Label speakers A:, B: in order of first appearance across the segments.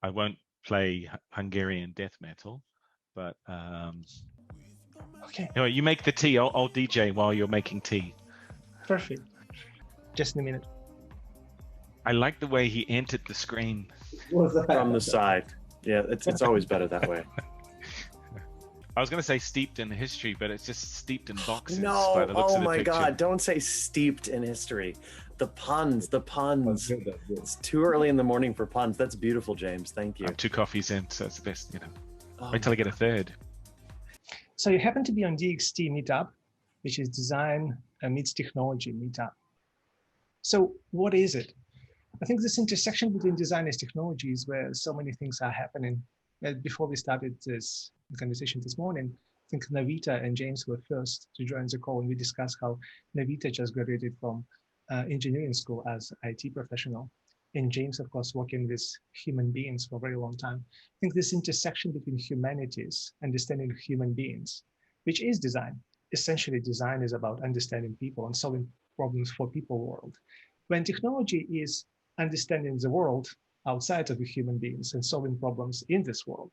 A: I won't play Hungarian death metal, but
B: Okay,
A: anyway, you make the tea. I'll DJ while you're making tea.
B: perfect. Just in a minute.
A: I like the way he entered the screen
C: From the side. Yeah, it's always better that way.
A: I was going to say steeped in history, but it's just steeped in boxes.
C: No,
A: by the looks
C: oh
A: of the
C: my
A: picture.
C: God, don't say steeped in history. The puns.
D: That's good.
C: It's too early in the morning for puns. That's beautiful, James. Thank you.
A: I'm 2 coffees in, so it's the best, you know.
C: Oh,
A: Wait till I get a third.
B: So you happen to be on DxT Meetup, which is Design Meets Technology Meetup. So what is it? I think this intersection between design and technology is where so many things are happening. Before we started this conversation this morning, I think Navita and James were first to join the call, and we discussed how Navita just graduated from engineering school as IT professional. And James, of course, working with human beings for a very long time. I think this intersection between humanities, understanding human beings, which is design. Essentially, design is about understanding people and solving problems for people world. When technology is understanding the world outside of the human beings and solving problems in this world,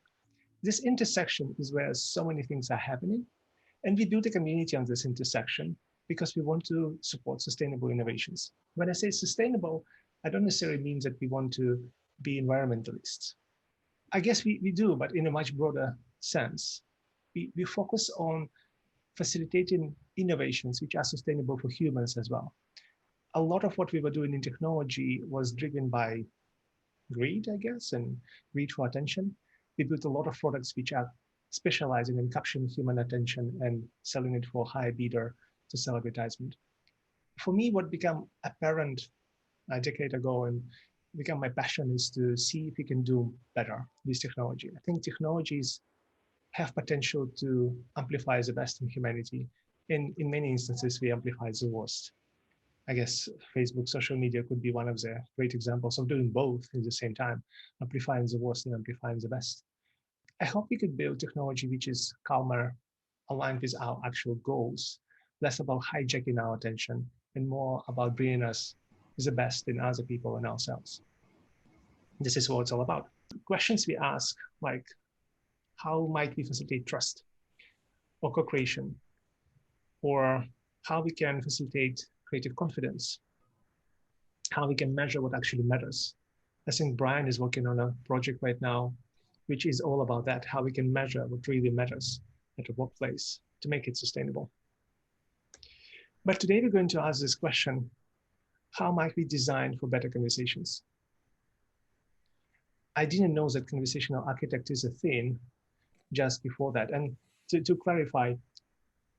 B: this intersection is where so many things are happening. And we build a community on this intersection because we want to support sustainable innovations. When I say sustainable, I don't necessarily mean that we want to be environmentalists. I guess we do, but in a much broader sense. We focus on facilitating innovations which are sustainable for humans as well. A lot of what we were doing in technology was driven by greed, I guess, and greed for attention. We built a lot of products which are specializing in capturing human attention and selling it for high bidder to sell advertisement. For me, what became apparent a decade ago and become my passion is to see if we can do better with technology. I think technologies have potential to amplify the best in humanity. In many instances, we amplify the worst. I guess Facebook, social media could be one of the great examples of doing both at the same time, amplifying the worst and amplifying the best. I hope we could build technology which is calmer, aligned with our actual goals, less about hijacking our attention and more about bringing us the best in other people and ourselves. This is what it's all about. Questions we ask, like, how might we facilitate trust or co-creation? Or how we can facilitate creative confidence? How we can measure what actually matters? I think Brian is working on a project right now, which is all about that, how we can measure what really matters at a workplace to make it sustainable. But today we're going to ask this question, how might we design for better conversations? I didn't know that conversational architect is a thing just before that. And to clarify,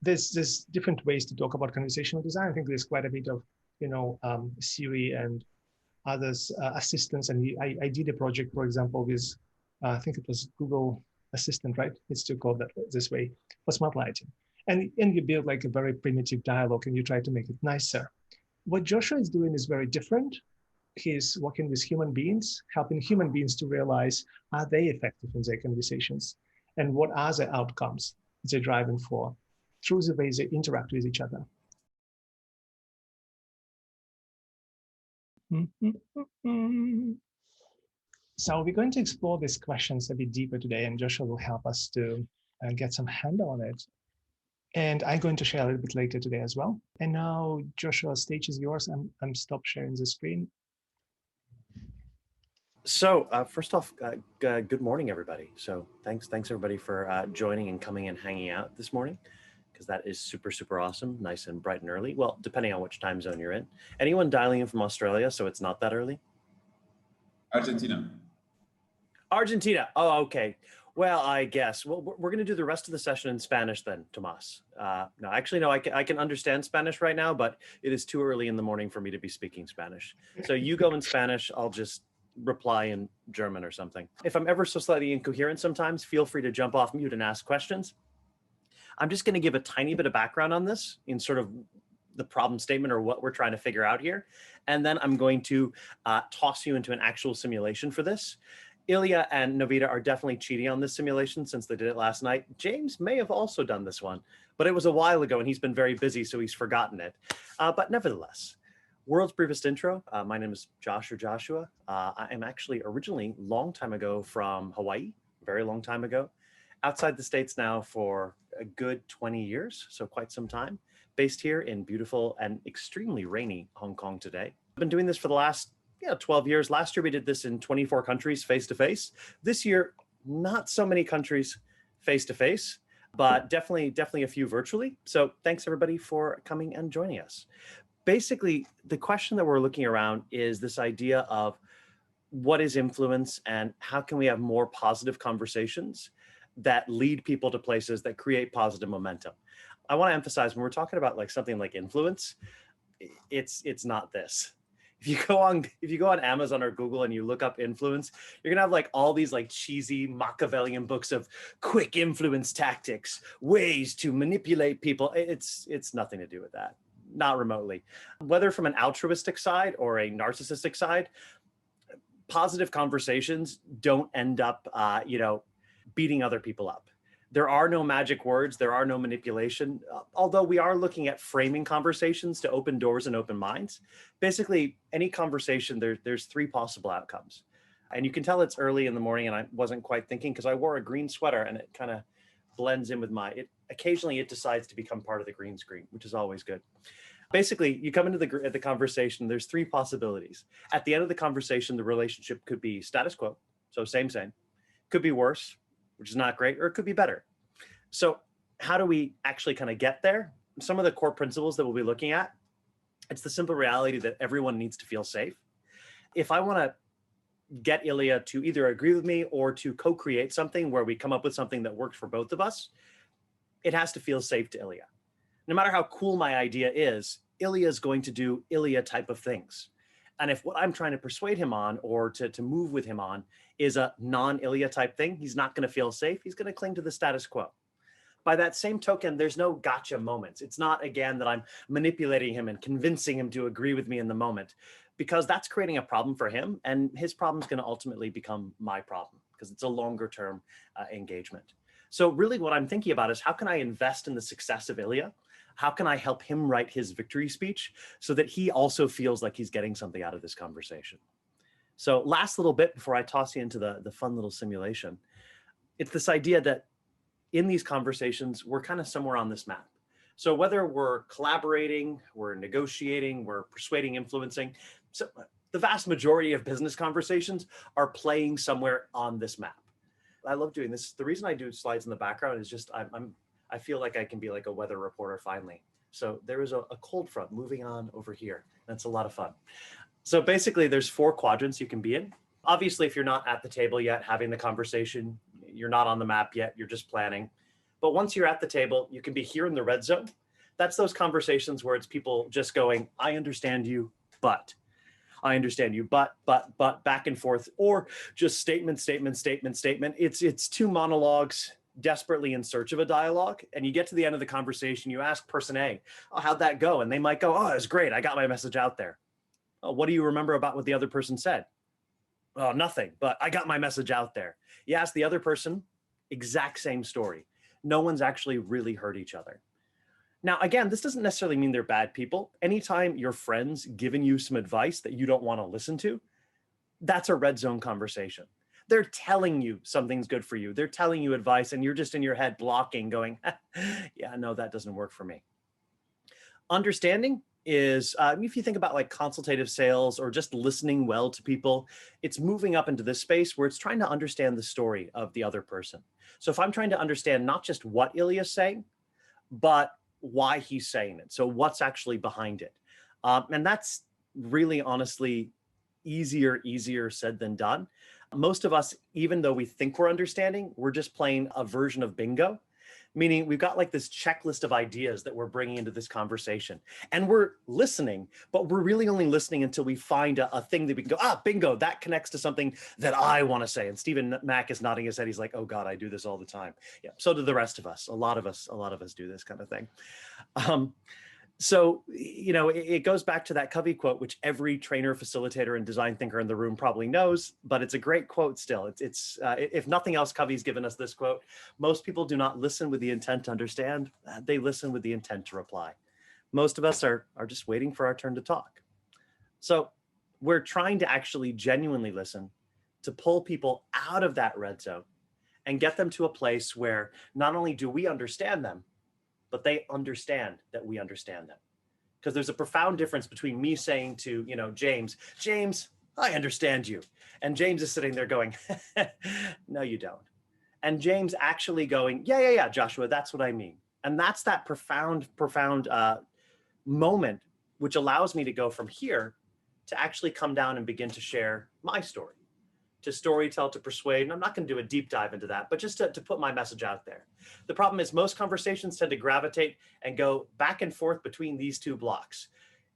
B: there's different ways to talk about conversational design. I think there's quite a bit of, Siri and others assistants. And I did a project, for example, with, I think it was Google Assistant, right? It's still called that this way, for smart lighting. And you build like a very primitive dialogue and you try to make it nicer. What Joshua is doing is very different. He's working with human beings, helping human beings to realize, are they effective in their conversations? And what are the outcomes they're driving for through the way they interact with each other? So we're going to explore these questions a bit deeper today, and Joshua will help us to get some handle on it. And I'm going to share a little bit later today as well. And now, Joshua, stage is yours. I'm stop sharing the screen.
C: So first off, good morning, everybody. So thanks everybody for joining and coming and hanging out this morning, because that is super, super awesome, nice and bright and early. Well, depending on which time zone you're in. Anyone dialing in from Australia, so it's not that early?
D: Argentina.
C: Argentina. Oh, okay. Well, I guess. Well, we're going to do the rest of the session in Spanish then, Tomas. No, actually, no, I can understand Spanish right now, but it is too early in the morning for me to be speaking Spanish. So you go in Spanish, I'll just reply in German or something. If I'm ever so slightly incoherent sometimes, feel free to jump off mute and ask questions. I'm just going to give a tiny bit of background on this in sort of the problem statement or what we're trying to figure out here. And then I'm going to toss you into an actual simulation for this. Ilya and Navita are definitely cheating on this simulation since they did it last night. James may have also done this one, but it was a while ago and he's been very busy, so he's forgotten it. But nevertheless, World's briefest intro. My name is Josh or Joshua. I am actually originally long time ago from Hawaii, very long time ago. Outside the States now for a good 20 years, so quite some time. Based here in beautiful and extremely rainy Hong Kong today. I've been doing this for the last 12 years. Last year we did this in 24 countries face-to-face. This year, not so many countries face-to-face, but definitely a few virtually. So thanks everybody for coming and joining us. Basically, the question that we're looking around is this idea of what is influence and how can we have more positive conversations that lead people to places that create positive momentum. I want to emphasize when we're talking about like something like influence, it's not this. If you go on Amazon or Google and you look up influence, you're gonna have like all these like cheesy Machiavellian books of quick influence tactics, ways to manipulate people. It's nothing to do with that. Not remotely. Whether from an altruistic side or a narcissistic side, positive conversations don't end up, beating other people up. There are no magic words. There are no manipulation. Although we are looking at framing conversations to open doors and open minds. Basically, any conversation, there's three possible outcomes. And you can tell it's early in the morning and I wasn't quite thinking because I wore a green sweater and it kind of blends in with occasionally it decides to become part of the green screen, which is always good. Basically, you come into the conversation, there's three possibilities. At the end of the conversation, the relationship could be status quo, so same. Could be worse, which is not great, or it could be better. So how do we actually kind of get there? Some of the core principles that we'll be looking at, it's the simple reality that everyone needs to feel safe. If I want to get Ilya to either agree with me or to co-create something where we come up with something that works for both of us, it has to feel safe to Ilya. No matter how cool my idea is, Ilya is going to do Ilya type of things. And if what I'm trying to persuade him on or to move with him on is a non-Ilya type thing, he's not going to feel safe. He's going to cling to the status quo. By that same token, there's no gotcha moments. It's not, again, that I'm manipulating him and convincing him to agree with me in the moment, because that's creating a problem for him. And his problem is going to ultimately become my problem because it's a longer term engagement. So really what I'm thinking about is how can I invest in the success of Ilya? How can I help him write his victory speech so that he also feels like he's getting something out of this conversation? So last little bit before I toss you into the fun little simulation, it's this idea that in these conversations, we're kind of somewhere on this map. So whether we're collaborating, we're negotiating, we're persuading, influencing, so the vast majority of business conversations are playing somewhere on this map. I love doing this. The reason I do slides in the background is just I feel like I can be like a weather reporter finally. So there is a cold front moving on over here. That's a lot of fun. So basically there's 4 quadrants you can be in. Obviously, if you're not at the table yet having the conversation, you're not on the map yet, you're just planning. But once you're at the table, you can be here in the red zone. That's those conversations where it's people just going, I understand you, but. I understand you, but, back and forth, or just statement. It's 2 monologues desperately in search of a dialogue. And you get to the end of the conversation, you ask person A, oh, how'd that go? And they might go, oh, it was great. I got my message out there. Oh, what do you remember about what the other person said? Oh, nothing, but I got my message out there. You ask the other person, exact same story. No one's actually really heard each other. Now, again, this doesn't necessarily mean they're bad people. Anytime your friend's giving you some advice that you don't want to listen to, that's a red zone conversation. They're telling you something's good for you. They're telling you advice and you're just in your head blocking going, yeah, no, that doesn't work for me. Understanding is, if you think about like consultative sales or just listening well to people, it's moving up into this space where it's trying to understand the story of the other person. So if I'm trying to understand not just what Ilya's saying, but why he's saying it. So what's actually behind it. And that's really honestly easier said than done. Most of us, even though we think we're understanding, we're just playing a version of bingo, meaning we've got like this checklist of ideas that we're bringing into this conversation and we're listening, but we're really only listening until we find a thing that we can go, bingo, that connects to something that I want to say. And Stephen Mack is nodding his head. He's like, oh God, I do this all the time. Yeah. So do the rest of us. A lot of us do this kind of thing. So, it goes back to that Covey quote, which every trainer, facilitator, and design thinker in the room probably knows, but it's a great quote still. It's if nothing else, Covey's given us this quote. Most people do not listen with the intent to understand. They listen with the intent to reply. Most of us are just waiting for our turn to talk. So we're trying to actually genuinely listen, to pull people out of that red zone and get them to a place where not only do we understand them, but they understand that we understand them. Because there's a profound difference between me saying to, James, I understand you. And James is sitting there going, no, you don't. And James actually going, yeah, Joshua, that's what I mean. And that's that profound moment, which allows me to go from here to actually come down and begin to share my story, to storytell, to persuade. And I'm not going to do a deep dive into that, but just to put my message out there. The problem is most conversations tend to gravitate and go back and forth between these two blocks.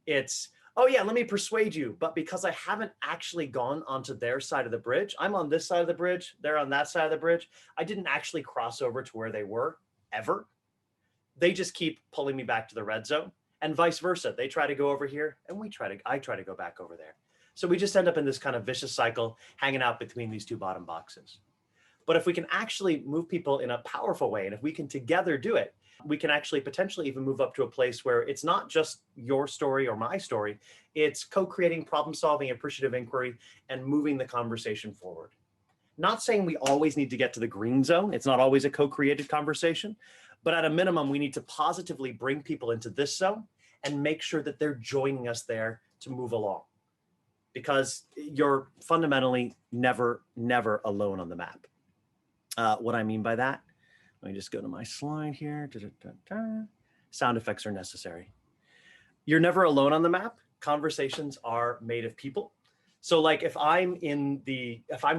C: It's, oh yeah, let me persuade you. But because I haven't actually gone onto their side of the bridge, I'm on this side of the bridge, they're on that side of the bridge. I didn't actually cross over to where they were ever. They just keep pulling me back to the red zone, and vice versa. They try to go over here and I try to go back over there. So we just end up in this kind of vicious cycle hanging out between these two bottom boxes. But if we can actually move people in a powerful way, and if we can together do it, we can actually potentially even move up to a place where it's not just your story or my story, it's co-creating, problem solving, appreciative inquiry, and moving the conversation forward. Not saying we always need to get to the green zone. It's not always a co-created conversation, but at a minimum, we need to positively bring people into this zone and make sure that they're joining us there to move along. Because you're fundamentally never alone on the map. What I mean by that, let me just go to my slide here. Sound effects are necessary. You're never alone on the map. Conversations are made of people. So like if I'm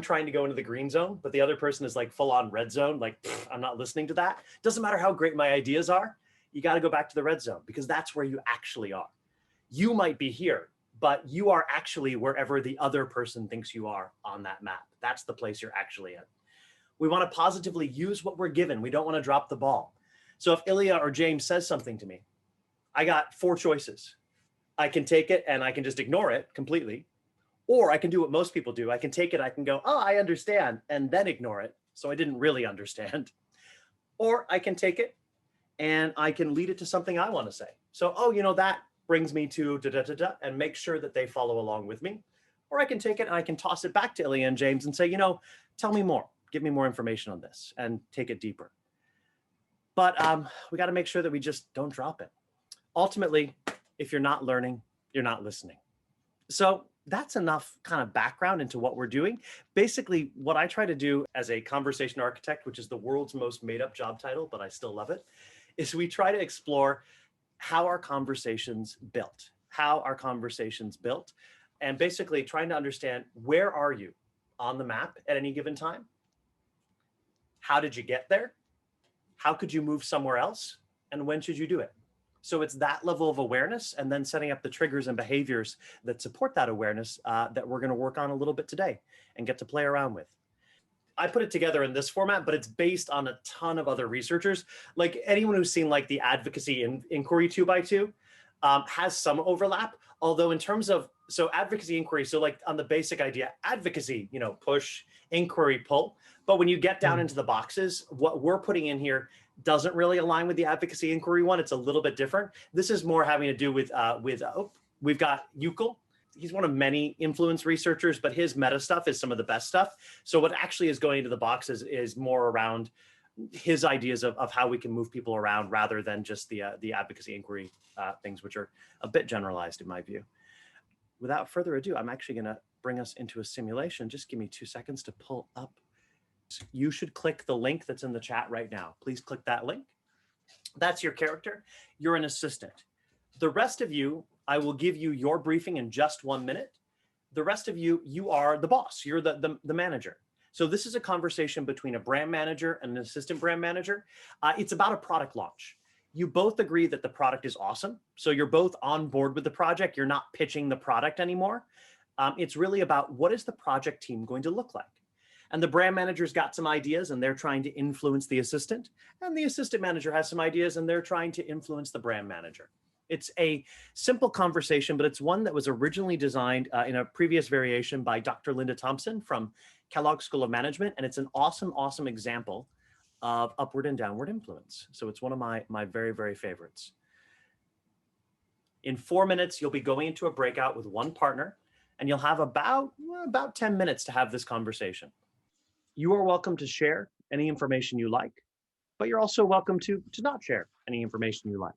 C: trying to go into the green zone, but the other person is like full on red zone, like I'm not listening to that. Doesn't matter how great my ideas are. You got to go back to the red zone because that's where you actually are. You might be here, but you are actually wherever the other person thinks you are on that map. That's the place you're actually in. We want to positively use what we're given. We don't want to drop the ball. So if Ilya or James says something to me, I got 4 choices. I can take it and I can just ignore it completely. Or I can do what most people do. I can take it, I can go, oh, I understand, and then ignore it. So I didn't really understand. Or I can take it and I can lead it to something I want to say. So, oh, that brings me to da-da-da-da, and make sure that they follow along with me. Or I can take it and I can toss it back to Ilya and James and say, tell me more. Give me more information on this and take it deeper. But we got to make sure that we just don't drop it. Ultimately, if you're not learning, you're not listening. So that's enough kind of background into what we're doing. Basically, what I try to do as a conversation architect, which is the world's most made up job title, but I still love it, is we try to explore how our conversations built, and basically trying to understand where are you on the map at any given time? How did you get there? How could you move somewhere else? And when should you do it? So it's that level of awareness and then setting up the triggers and behaviors that support that awareness that we're going to work on a little bit today and get to play around with. I put it together in this format, but it's based on a ton of other researchers. Like anyone who's seen like the advocacy inquiry 2x2 has some overlap. Although in terms of, so advocacy inquiry, so like on the basic idea, advocacy, push, inquiry, pull. But when you get down into the boxes, what we're putting in here doesn't really align with the advocacy inquiry one. It's a little bit different. This is more having to do with we've got Yukel. He's one of many influence researchers, but his meta stuff is some of the best stuff. So what actually is going into the boxes is more around his ideas of how we can move people around rather than just the advocacy inquiry things, which are a bit generalized in my view. Without further ado, I'm actually going to bring us into a simulation. Just give me 2 seconds to pull up. You should click the link that's in the chat right now. Please click that link. That's your character. You're an assistant. The rest of you, I will give you your briefing in just 1 minute. The rest of you, you are the boss. You're the manager. So this is a conversation between a brand manager and an assistant brand manager. It's about a product launch. You both agree that the product is awesome. So you're both on board with the project. You're not pitching the product anymore. It's really about what is the project team going to look like? And the brand manager's got some ideas and they're trying to influence the assistant. And the assistant manager has some ideas and they're trying to influence the brand manager. It's a simple conversation, but it's one that was originally designed in a previous variation by Dr. Linda Thompson from Kellogg School of Management. And it's an awesome, awesome example of upward and downward influence. So it's one of my very, very favorites. In 4 minutes, you'll be going into a breakout with one partner, and you'll have about 10 minutes to have this conversation. You are welcome to share any information you like, but you're also welcome to not share any information you like.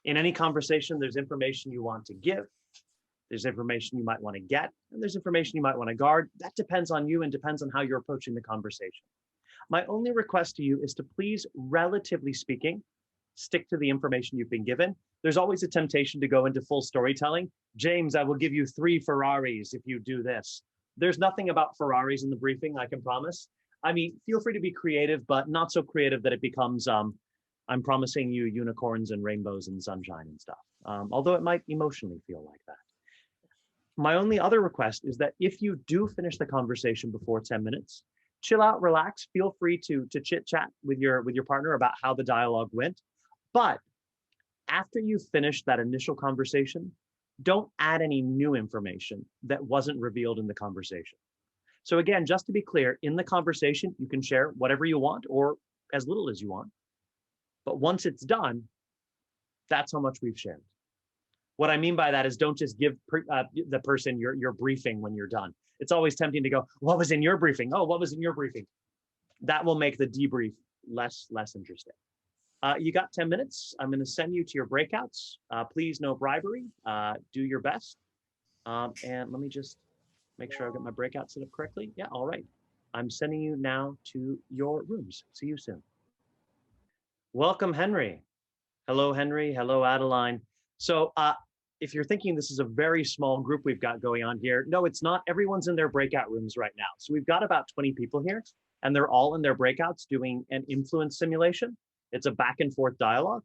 C: In any conversation, there's information you want to give, there's information you might want to get, and there's information you might want to guard. That depends on you and depends on how you're approaching the conversation. My only request to you is to please, relatively speaking, stick to the information you've been given. There's always a temptation to go into full storytelling. James, I will give you 3 Ferraris if you do this. There's nothing about Ferraris in the briefing, I can promise. I mean, feel free to be creative, but not so creative that it becomes, I'm promising you unicorns and rainbows and sunshine and stuff. Although it might emotionally feel like that. My only other request is that if you do finish the conversation before 10 minutes, chill out, relax, feel free to chit chat with your partner about how the dialogue went. But after you've finished that initial conversation, don't add any new information that wasn't revealed in the conversation. So again, just to be clear, in the conversation, you can share whatever you want or as little as you want. But once it's done, that's how much we've shared. What I mean by that is don't just give the person your briefing when you're done. It's always tempting to go, what was in your briefing? Oh, what was in your briefing? That will make the debrief less interesting. You got 10 minutes. I'm going to send you to your breakouts. Please, no bribery. Do your best. And let me just make sure I've got my breakout set up correctly. Yeah, all right. I'm sending you now to your rooms. See you soon. Welcome, Henry. Hello, Henry. Hello, Adeline. So if you're thinking this is a very small group we've got going on here, no, it's not. Everyone's in their breakout rooms right now. So we've got about 20 people here, and they're all in their breakouts doing an influence simulation. It's a back and forth dialogue.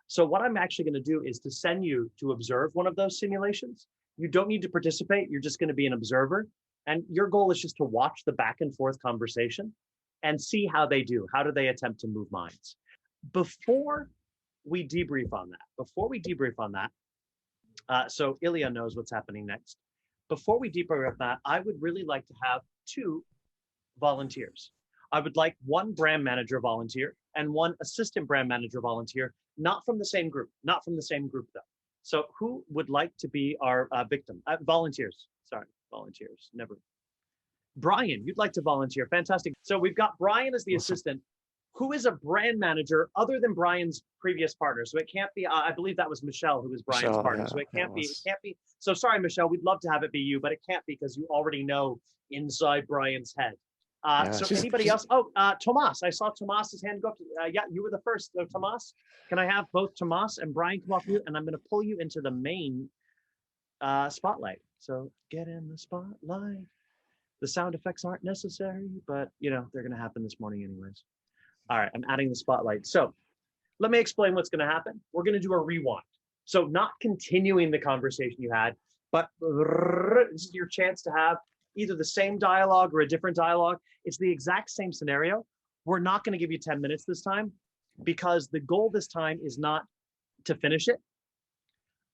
C: So what I'm actually going to do is to send you to observe one of those simulations. You don't need to participate. You're just going to be an observer. And your goal is just to watch the back and forth conversation and see how they do. How do they attempt to move minds? Before we debrief on that, so Ilya knows what's happening next. Before we debrief on that, I would really like to have 2 volunteers. I would like 1 brand manager volunteer and 1 assistant brand manager volunteer, not from the same group though. So who would like to be our victim? Volunteers, never. Brian, you'd like to volunteer, fantastic. So we've got Brian as the assistant, who is a brand manager other than Brian's previous partner. So it can't be, I believe that was Michelle who was Brian's partner. Yeah, so it can't be. So sorry, Michelle, we'd love to have it be you, but it can't be because you already know inside Brian's head. So anybody else? Oh, Tomas, I saw Tomas's hand go up. Yeah, you were the first. So Tomas, can I have both Tomas and Brian come off mute? And I'm going to pull you into the main spotlight. So get in the spotlight. The sound effects aren't necessary, but you know, they're going to happen this morning anyways. All right, I'm adding the spotlight. So let me explain what's going to happen. We're going to do a rewind. So not continuing the conversation you had, but this is your chance to have either the same dialogue or a different dialogue. It's the exact same scenario. We're not going to give you 10 minutes this time because the goal this time is not to finish it.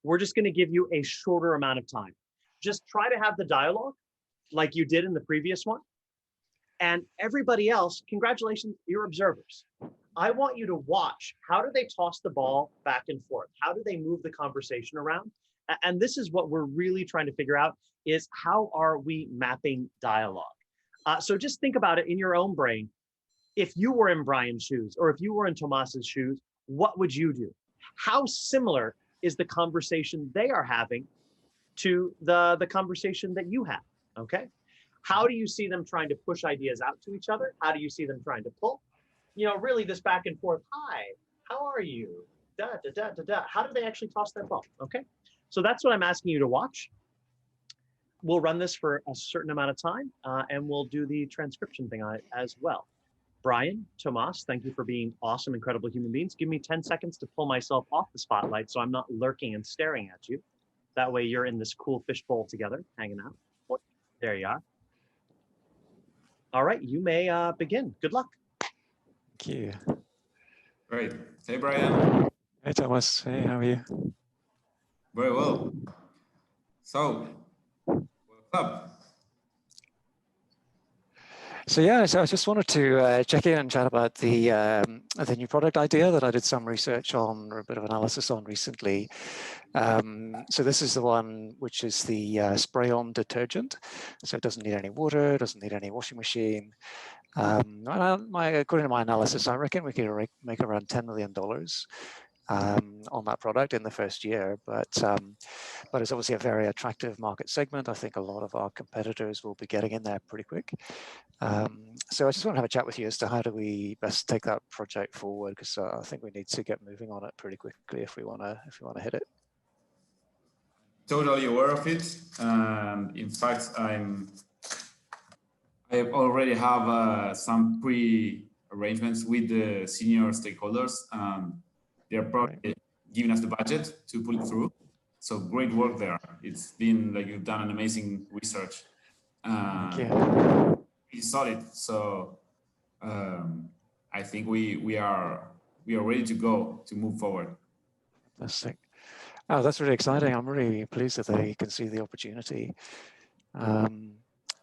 C: We're just going to give you a shorter amount of time. Just try to have the dialogue like you did in the previous one. And everybody else, congratulations, you're observers. I want you to watch, how do they toss the ball back and forth? How do they move the conversation around? And this is what we're really trying to figure out is how are we mapping dialogue? So just think about it in your own brain. If you were in Brian's shoes or if you were in Tomas's shoes, what would you do? How similar is the conversation they are having to the conversation that you have, okay? How do you see them trying to push ideas out to each other? How do you see them trying to pull? You know, really this back and forth, hi, how are you? Da, da, da, da, da. How do they actually toss that ball, okay? So that's what I'm asking you to watch. We'll run this for a certain amount of time and we'll do the transcription thing on it as well. Brian, Tomas, thank you for being awesome, incredible human beings. Give me 10 seconds to pull myself off the spotlight so I'm not lurking and staring at you. That way you're in this cool fishbowl together, hanging out. Oh, there you are. All right, you may begin. Good luck.
E: Thank you.
D: Great. Hey, Brian.
E: Hey, Thomas. Hey, how are you?
D: Very well. So, what's up?
E: So yeah, so I just wanted to check in and chat about the new product idea that I did some research on, or a bit of analysis on recently. So this is the one which is the spray-on detergent. So it doesn't need any water, doesn't need any washing machine. According to my analysis, I reckon we could make around $10 million on that product in the first year, but it's obviously a very attractive market segment. I think a lot of our competitors will be getting in there pretty quick. So I just want to have a chat with you as to how do we best take that project forward, because I think we need to get moving on it pretty quickly if we want to hit it.
D: Totally aware of it. In fact, I already have some pre-arrangements with the senior stakeholders. They're probably giving us the budget to pull it through. So great work there. It's been like you've done an amazing research.
E: Thank you.
D: It's solid. So I think we are ready to go to move forward.
E: Fantastic. Oh, that's really exciting. I'm really pleased that they can see the opportunity.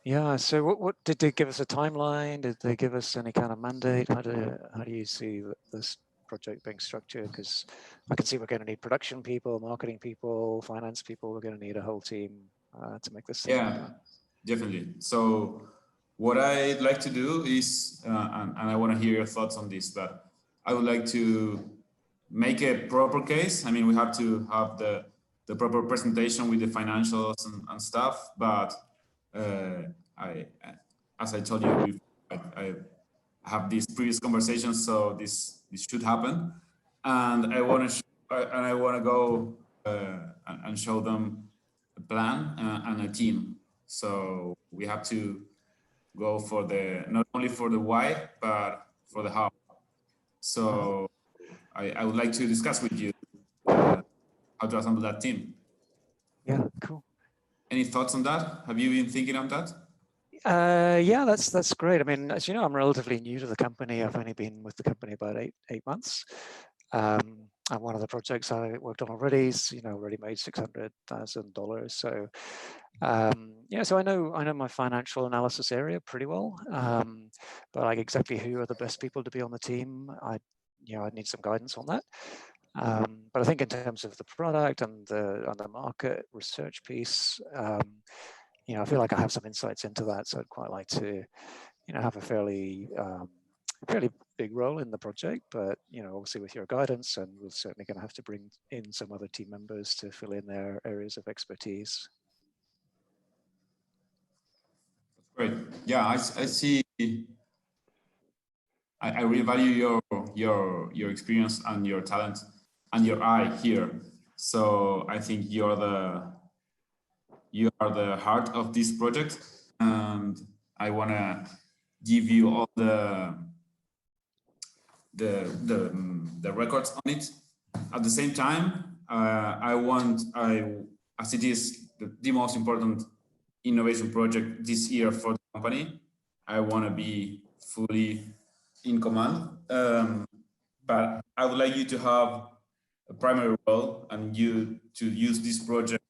E: Yeah. So what did they give us a timeline? Did they give us any kind of mandate? How do you see this project being structured? Because I can see we're going to need production people, marketing people, finance people. We're going to need a whole team to make this thing happen.
D: Definitely. So what I'd like to do is, and I want to hear your thoughts on this, but I would like to make a proper case. I mean, we have to have the proper presentation with the financials and stuff, but as I told you, I have these previous conversations, so this should happen, and I want to go and show them a plan and a team. So we have to go for not only for the why, but for the how. So I would like to discuss with you how to assemble that team.
E: Yeah, cool.
D: Any thoughts on that? Have you been thinking on that?
E: Yeah, that's great. I mean, as you know, I'm relatively new to the company. I've only been with the company about eight months. And one of the projects I worked on already is, already made $600,000. So yeah, so I know my financial analysis area pretty well. But like exactly who are the best people to be on the team, I need some guidance on that. But I think in terms of the product and the market research piece, I feel like I have some insights into that. So I'd quite like to, have a fairly big role in the project. But obviously with your guidance, and we're certainly going to have to bring in some other team members to fill in their areas of expertise.
D: Great. Yeah, I see. I really value your experience and your talent and your eye here. So I think you are the heart of this project, and I want to give you all the records on it. At the same time, as it is the most important innovation project this year for the company, I want to be fully in command. But I would like you to have a primary role, and you to use this project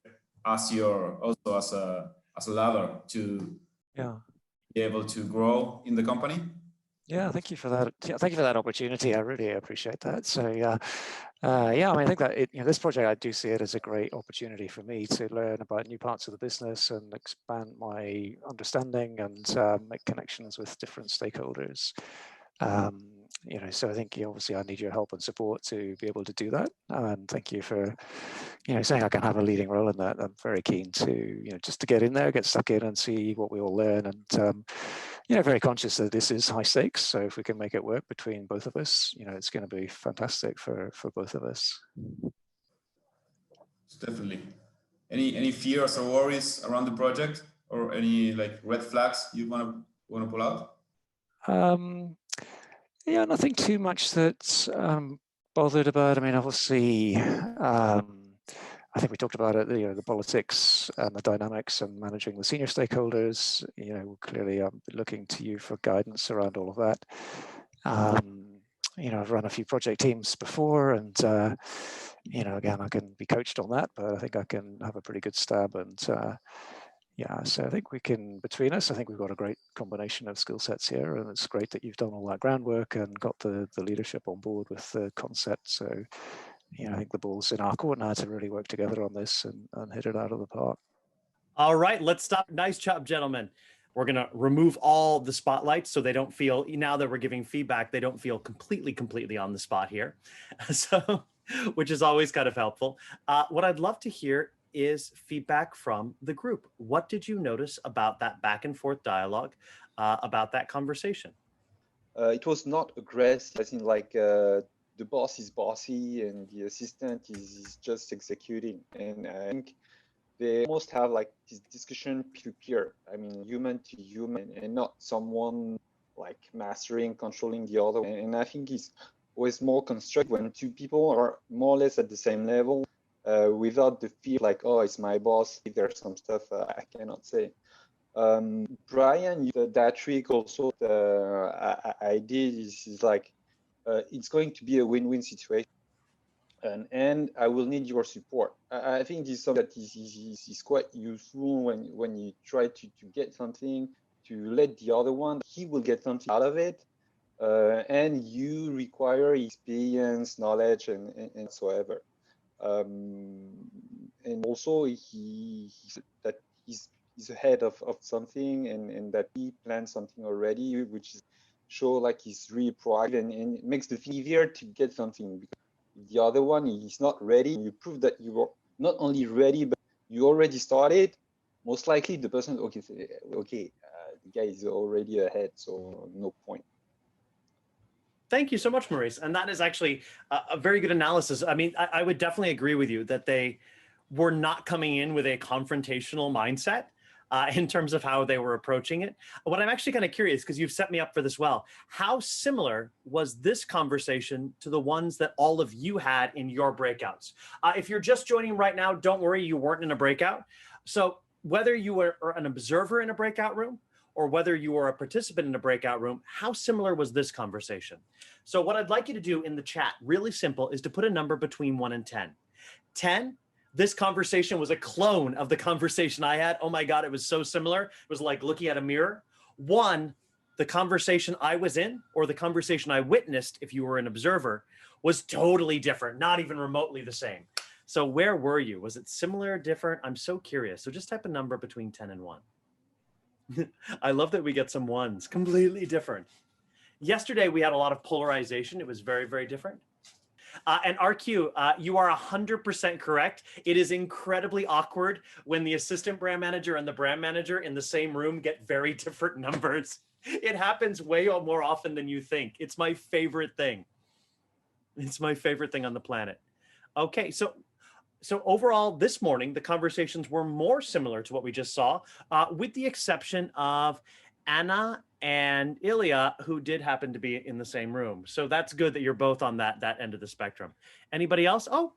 D: as as a ladder to be able to grow in the company.
E: Yeah, thank you for that. Yeah, thank you for that opportunity. I really appreciate that. So yeah, I mean, I think that this project, I do see it as a great opportunity for me to learn about new parts of the business and expand my understanding and make connections with different stakeholders. So I think obviously I need your help and support to be able to do that. And thank you for saying I can have a leading role in that. I'm very keen to just to get in there, get stuck in, and see what we all learn. And very conscious that this is high stakes. So if we can make it work between both of us, it's going to be fantastic for both of us.
D: Definitely. Any fears or worries around the project, or any red flags you want to pull out?
E: Yeah, nothing too much that's bothered about. I mean, obviously, I think we talked about it, the politics and the dynamics and managing the senior stakeholders. Clearly I'm looking to you for guidance around all of that. I've run a few project teams before, and again, I can be coached on that, but I think I can have a pretty good stab and yeah, so I think we can, between us, I think we've got a great combination of skill sets here, and it's great that you've done all that groundwork and got the leadership on board with the concept. So, you know, I think the ball's in our court now to really work together on this and hit it out of the park.
C: All right, let's stop. Nice job, gentlemen. We're going to remove all the spotlights so they don't feel, now that we're giving feedback, they don't feel completely on the spot here. So, which is always kind of helpful. What I'd love to hear is feedback from the group. What did you notice about that back and forth dialogue, about that conversation?
F: It was not aggressive, as in like the boss is bossy and the assistant is just executing. And I think they almost have like this discussion peer-to-peer. I mean, human to human, and not someone like mastering, controlling the other. And I think it's always more constructive when two people are more or less at the same level, without the fear like, oh, it's my boss. If there's some stuff I cannot say. Brian, that trick also I did is like, it's going to be a win-win situation. And I will need your support. I think this is something that is quite useful when you try to get something, to let the other one, he will get something out of it. And you require experience, knowledge, and whatsoever. And also he's ahead of something, and that he planned something already, which is show like he's really proactive, and it makes the thing easier to get something. Because the other one is not ready, and you prove that you are not only ready, but you already started. Most likely the person, the guy is already ahead, so no point.
C: Thank you so much, Maurice. And that is actually a very good analysis. I mean, I would definitely agree with you that they were not coming in with a confrontational mindset in terms of how they were approaching it. What I'm actually kind of curious, because you've set me up for this well, how similar was this conversation to the ones that all of you had in your breakouts? If you're just joining right now, don't worry, you weren't in a breakout. So whether you were an observer in a breakout room, or whether you are a participant in a breakout room, how similar was this conversation? So what I'd like you to do in the chat, really simple, is to put a number between 1 and 10. 10, this conversation was a clone of the conversation I had. Oh my God, it was so similar. It was like looking at a mirror. 1, the conversation I was in, or the conversation I witnessed, if you were an observer, was totally different, not even remotely the same. So where were you? Was it similar, different? I'm so curious. So just type a number between 10 and 1. I love that we get some ones, completely different. Yesterday, we had a lot of polarization. It was very, very different. And RQ, you are 100% correct. It is incredibly awkward when the assistant brand manager and the brand manager in the same room get very different numbers. It happens way more often than you think. It's my favorite thing. It's my favorite thing on the planet. Okay, so overall, this morning, the conversations were more similar to what we just saw, with the exception of Anna and Ilya, who did happen to be in the same room. So that's good that you're both on that end of the spectrum. Anybody else? Oh,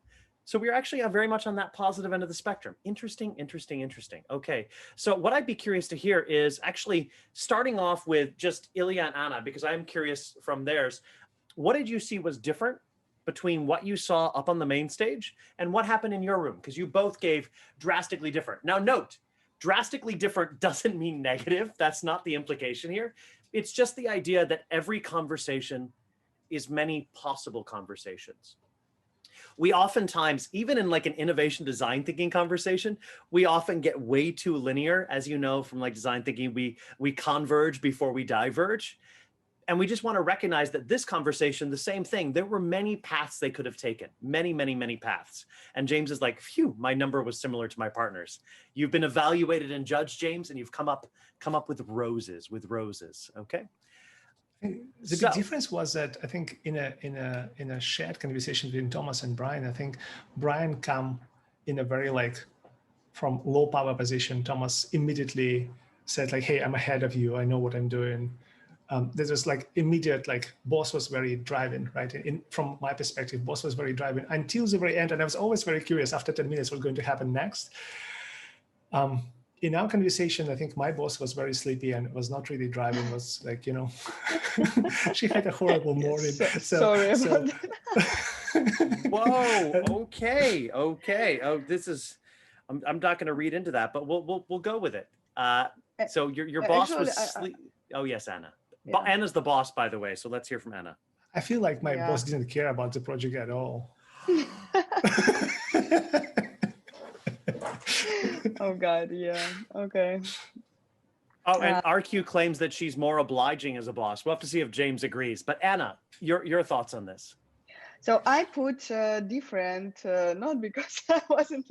C: so we're actually very much on that positive end of the spectrum. Interesting, interesting, interesting. Okay, so what I'd be curious to hear is actually starting off with just Ilya and Anna, because I'm curious from theirs. What did you see was different between what you saw up on the main stage and what happened in your room? Because you both gave drastically different. Now note, drastically different doesn't mean negative. That's not the implication here. It's just the idea that every conversation is many possible conversations. We oftentimes, even in like an innovation design thinking conversation, we often get way too linear. As you know, from like design thinking, we converge before we diverge. And we just want to recognize that this conversation, the same thing, there were many paths they could have taken, many, many, many paths. And James is like, phew, my number was similar to my partner's. You've been evaluated and judged, James, and you've come up with roses, okay?
B: The big difference was that I think in a shared conversation between Thomas and Brian, I think Brian come in a very like from low power position. Thomas immediately said like, hey, I'm ahead of you. I know what I'm doing. There's just like immediate, like boss was very driving, right? From my perspective, boss was very driving until the very end. And I was always very curious after 10 minutes what's going to happen next. In our conversation, I think my boss was very sleepy and was not really driving, was like, you know, she had a horrible morning.
G: Sorry about
C: Whoa, okay. Oh, this is, I'm not going to read into that, but we'll go with it. So your boss
G: Actually,
C: was oh yes, Anna.
G: Yeah.
C: Anna's the boss, by the way. So let's hear from Anna.
B: I feel like my
G: Yeah.
B: boss didn't care about the project at all.
G: Oh God, yeah. Okay.
C: Oh, and RQ claims that she's more obliging as a boss. We'll have to see if James agrees. But Anna, your thoughts on this?
G: So I put different, not because I wasn't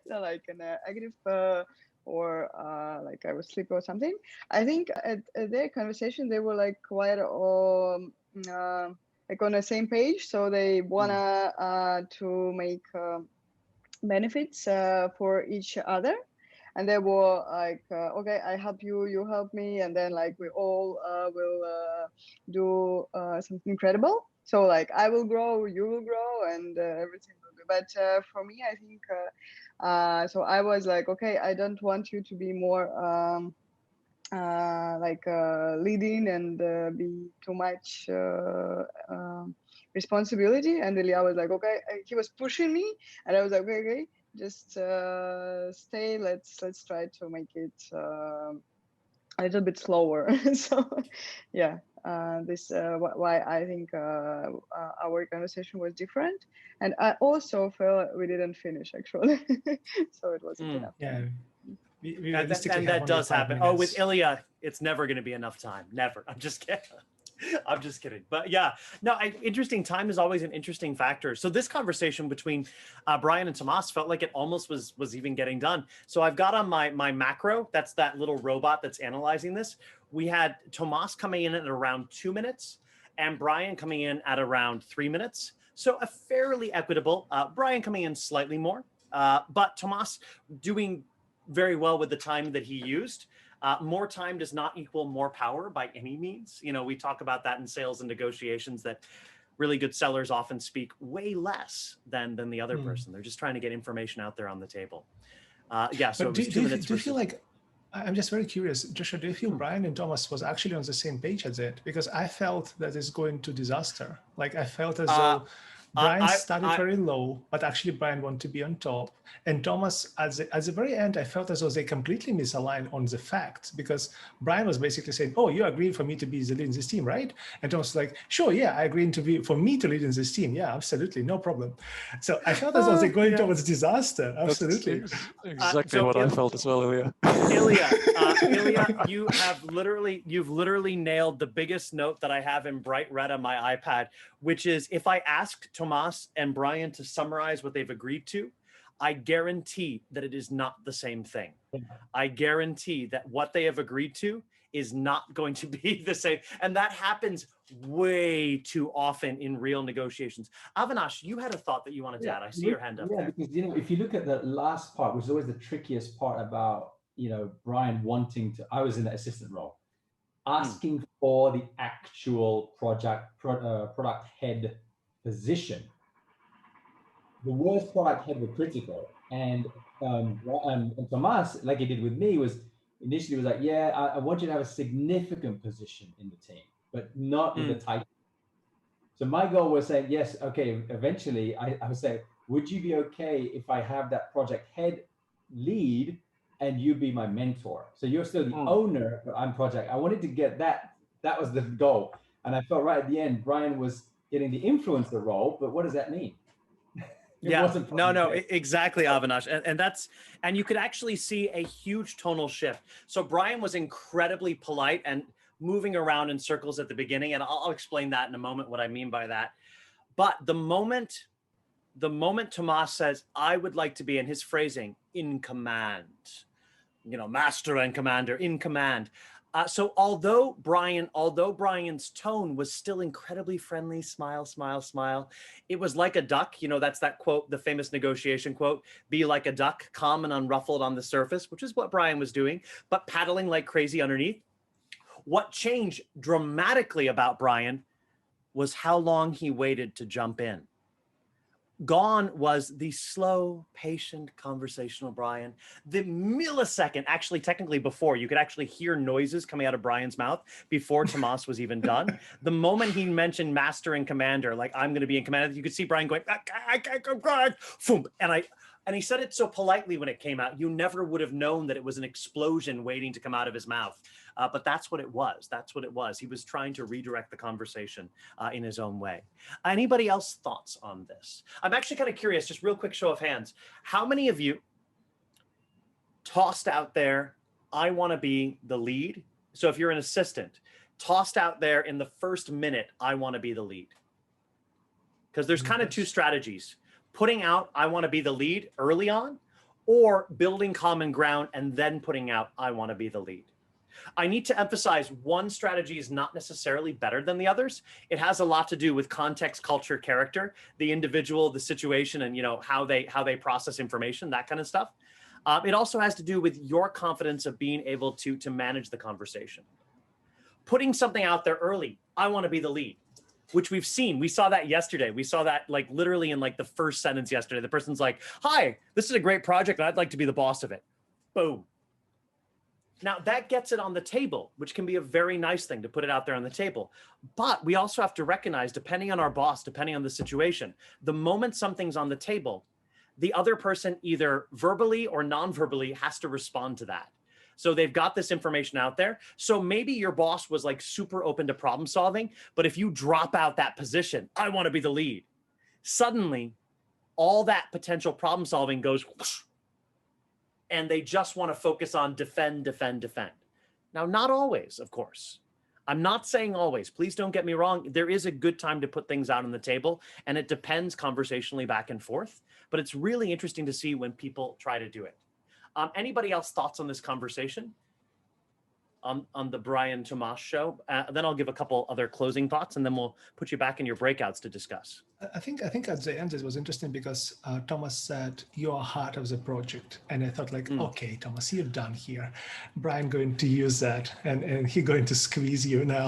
G: like an aggressive or like I was sleepy or something. I think at their conversation they were like quite like on the same page. So they wanna to make benefits for each other. And they were like, okay, I help you, you help me, and then like we all will do something incredible. So like I will grow, you will grow, and everything will be. But for me, I think so. I was like, okay, I don't want you to be more like leading and be too much responsibility. And Ilya was like, okay, he was pushing me, and I was like, okay. Just stay. Let's try to make it a little bit slower. So, yeah, this why I think our conversation was different, and I also felt we didn't finish actually, so it wasn't enough.
B: Yeah,
C: And that does happen. Oh, with Ilya, it's never going to be enough time. Never. I'm just kidding. I'm just kidding. But yeah, no, interesting. Time is always an interesting factor. So this conversation between Brian and Tomas felt like it almost was even getting done. So I've got on my macro, that's that little robot that's analyzing this. We had Tomas coming in at around 2 minutes and Brian coming in at around 3 minutes. So a fairly equitable, Brian coming in slightly more, but Tomas doing very well with the time that he used. More time does not equal more power by any means. You know, we talk about that in sales and negotiations, that really good sellers often speak way less than the other person. They're just trying to get information out there on the table. Yeah, so
B: but
C: it was 2 minutes.
B: Do you feel like, I'm just very curious, Joshua, do you feel Brian and Thomas was actually on the same page as it? Because I felt that it's going to disaster. Like I felt as though Brian started very low, but actually Brian wanted to be on top. And Thomas, at the very end, I felt as though they completely misaligned on the facts, because Brian was basically saying, oh, you agreed for me to be the lead in this team, right? And Thomas was like, sure, yeah, I agreed for me to lead in this team. Yeah, absolutely, no problem. So I felt as though they're going towards disaster. Absolutely.
E: That's exactly what I felt as well, Ilya.
C: Ilya, you've literally nailed the biggest note that I have in bright red on my iPad, which is if I ask Tomas and Brian to summarize what they've agreed to, I guarantee that it is not the same thing. I guarantee that what they have agreed to is not going to be the same. And that happens way too often in real negotiations. Avinash, you had a thought that you wanted to add. I see your hand up there.
H: Because, you know, if you look at the last part, which is always the trickiest part about, you know, Brian wanting to, I was in the assistant role, asking for the actual product head position. The worst product head were critical, and Tomas, like he did with me, was initially like, yeah, I want you to have a significant position in the team, but not in the title. So my goal was saying, yes, okay, eventually I would say, would you be okay if I have that project head lead and you be my mentor? So you're still the owner, but I'm project. I wanted to get that. That was the goal. And I felt right at the end, Brian was getting the influencer role, but what does that mean?
C: Exactly, Avinash. And you could actually see a huge tonal shift. So Brian was incredibly polite and moving around in circles at the beginning. And I'll explain that in a moment, what I mean by that. But the moment Tomas says, I would like to be, in his phrasing, in command, you know, master and commander, in command. So although Brian's tone was still incredibly friendly, smile, smile, smile, it was like a duck. You know, that's that quote, the famous negotiation quote, be like a duck, calm and unruffled on the surface, which is what Brian was doing, but paddling like crazy underneath. What changed dramatically about Brian was how long he waited to jump in. Gone was the slow, patient, conversational Brian. The millisecond, actually, technically before, you could actually hear noises coming out of Brian's mouth before Tomas was even done. The moment he mentioned master and commander, like I'm going to be in command, you could see Brian going, I can't go, and And he said it so politely when it came out, you never would have known that it was an explosion waiting to come out of his mouth. But that's what it was. That's what it was. He was trying to redirect the conversation in his own way. Anybody else thoughts on this? I'm actually kind of curious, just real quick show of hands. How many of you tossed out there, I want to be the lead? So if you're an assistant, tossed out there in the first minute, I want to be the lead. Because there's kind of two strategies. Putting out, I want to be the lead early on, or building common ground and then putting out, I want to be the lead. I need to emphasize one strategy is not necessarily better than the others. It has a lot to do with context, culture, character, the individual, the situation, and how they process information, that kind of stuff. It also has to do with your confidence of being able to manage the conversation. Putting something out there early, I want to be the lead, which we've seen. We saw that yesterday. We saw that like literally in like the first sentence yesterday. The person's like, hi, this is a great project and I'd like to be the boss of it. Boom. Now that gets it on the table, which can be a very nice thing to put it out there on the table. But we also have to recognize, depending on our boss, depending on the situation, the moment something's on the table, the other person either verbally or non-verbally has to respond to that. So they've got this information out there. So maybe your boss was like super open to problem solving, but if you drop out that position, I want to be the lead, suddenly all that potential problem solving goes whoosh, and they just want to focus on defend, defend, defend. Now, not always, of course. I'm not saying always. Please don't get me wrong. There is a good time to put things out on the table, and it depends conversationally back and forth. But it's really interesting to see when people try to do it. Anybody else thoughts on this conversation on the Brian Tomas show? Then I'll give a couple other closing thoughts, and then we'll put you back in your breakouts to discuss.
B: I think at the end it was interesting because Thomas said you're heart of the project, and I thought like, okay, Thomas, you're done here. Brian going to use that, and he going to squeeze you now,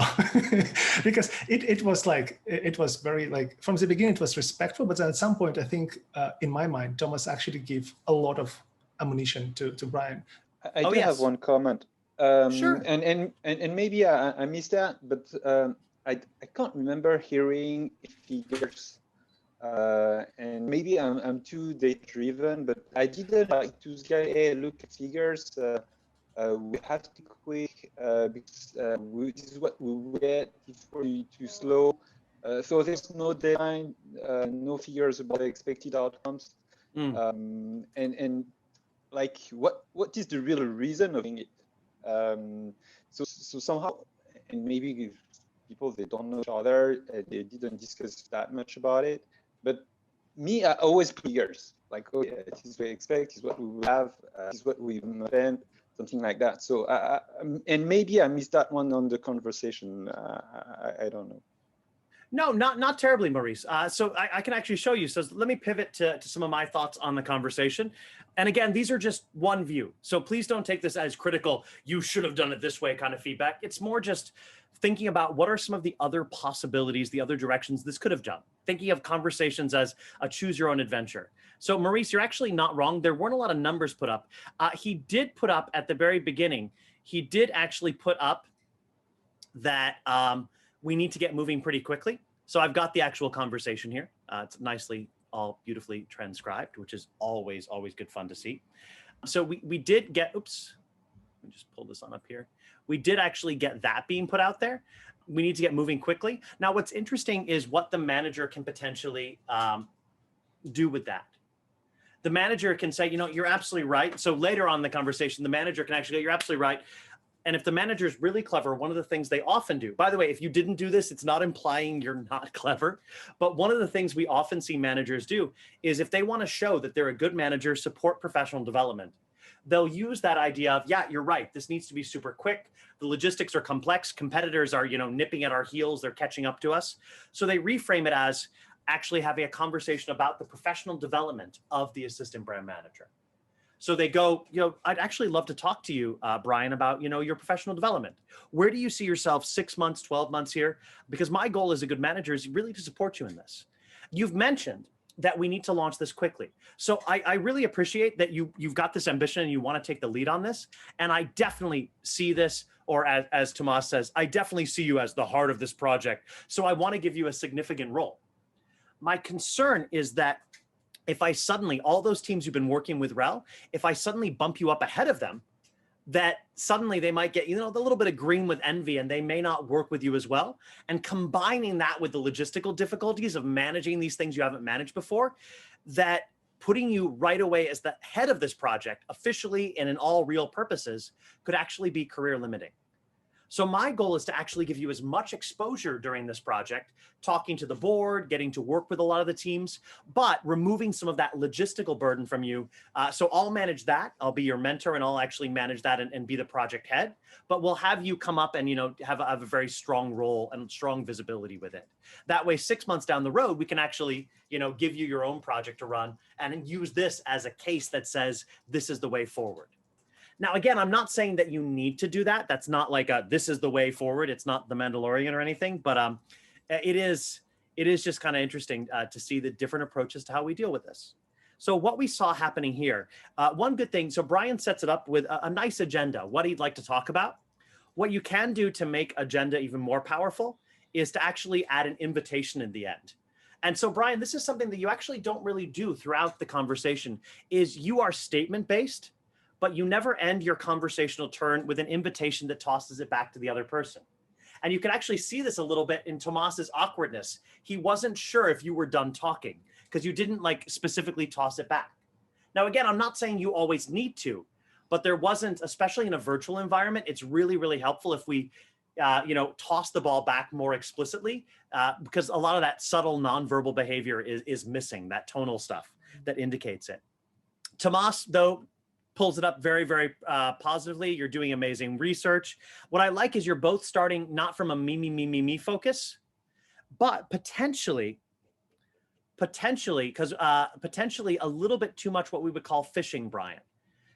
B: because it was like it was very like from the beginning it was respectful, but then at some point I think in my mind Thomas actually gave a lot of ammunition to Brian.
F: I do have one comment.
C: Sure.
F: And maybe I missed that, but I can't remember hearing figures. And maybe I'm too data driven, but I didn't like to say, hey, look at figures. We have to be quick because this is what we get. It's too slow. So there's no deadline, no figures about the expected outcomes. And like what is the real reason of doing it? So somehow, and maybe people, they don't know each other, they didn't discuss that much about it, but me, I always put figures like, oh yeah, this is what we expect, this is what we will have, this is what we invent, something like that. So and maybe I missed that one on the conversation. I don't know.
C: No, not terribly, Maurice. So I can actually show you. So let me pivot to some of my thoughts on the conversation. And again, these are just one view. So please don't take this as critical, you should have done it this way kind of feedback. It's more just thinking about what are some of the other possibilities, the other directions this could have done. Thinking of conversations as a choose your own adventure. So Maurice, you're actually not wrong. There weren't a lot of numbers put up. He did put up at the very beginning, he did actually put up that we need to get moving pretty quickly. So I've got the actual conversation here. It's nicely, all beautifully transcribed, which is always good fun to see. So we did get, oops, let me just pull this on up here. We did actually get that being put out there. We need to get moving quickly. Now, what's interesting is what the manager can potentially do with that. The manager can say, you're absolutely right. So later on in the conversation, the manager can actually go, you're absolutely right. And if the manager is really clever, one of the things they often do, by the way, if you didn't do this, it's not implying you're not clever. But one of the things we often see managers do is if they want to show that they're a good manager, support professional development, they'll use that idea of, yeah, you're right. This needs to be super quick. The logistics are complex. Competitors are, nipping at our heels. They're catching up to us. So they reframe it as actually having a conversation about the professional development of the assistant brand manager. So they go, I'd actually love to talk to you, Brian, about, your professional development. Where do you see yourself 6 months, 12 months here? Because my goal as a good manager is really to support you in this. You've mentioned that we need to launch this quickly. So I really appreciate that you've got this ambition and you want to take the lead on this. And I definitely see this, or as Tomas says, I definitely see you as the heart of this project. So I want to give you a significant role. My concern is that if I suddenly, all those teams you've been working with Rel, if I suddenly bump you up ahead of them, that suddenly they might get, you know, the little bit of green with envy and they may not work with you as well. And combining that with the logistical difficulties of managing these things you haven't managed before, that putting you right away as the head of this project officially and in all real purposes could actually be career limiting. So my goal is to actually give you as much exposure during this project, talking to the board, getting to work with a lot of the teams, but removing some of that logistical burden from you. So I'll manage that. I'll be your mentor and I'll actually manage that and be the project head. But we'll have you come up and, you know, have a very strong role and strong visibility with it. That way, 6 months down the road, we can actually, you know, give you your own project to run and use this as a case that says, this is the way forward. Now, again, I'm not saying that you need to do that. That's not like this is the way forward. It's not The Mandalorian or anything, but it is just kind of interesting to see the different approaches to how we deal with this. So what we saw happening here, one good thing, so Brian sets it up with a nice agenda, what he'd like to talk about. What you can do to make agenda even more powerful is to actually add an invitation in the end. And so, Brian, this is something that you actually don't really do throughout the conversation, is you are statement-based, but you never end your conversational turn with an invitation that tosses it back to the other person. And you can actually see this a little bit in Tomas's awkwardness. He wasn't sure if you were done talking because you didn't like specifically toss it back. Now, again, I'm not saying you always need to, but there wasn't, especially in a virtual environment, it's really, really helpful if we you know, toss the ball back more explicitly because a lot of that subtle nonverbal behavior is missing, that tonal stuff that indicates it. Tomas, though, pulls it up very, very positively. You're doing amazing research. What I like is you're both starting not from a me focus, but potentially, because potentially a little bit too much what we would call fishing, Brian.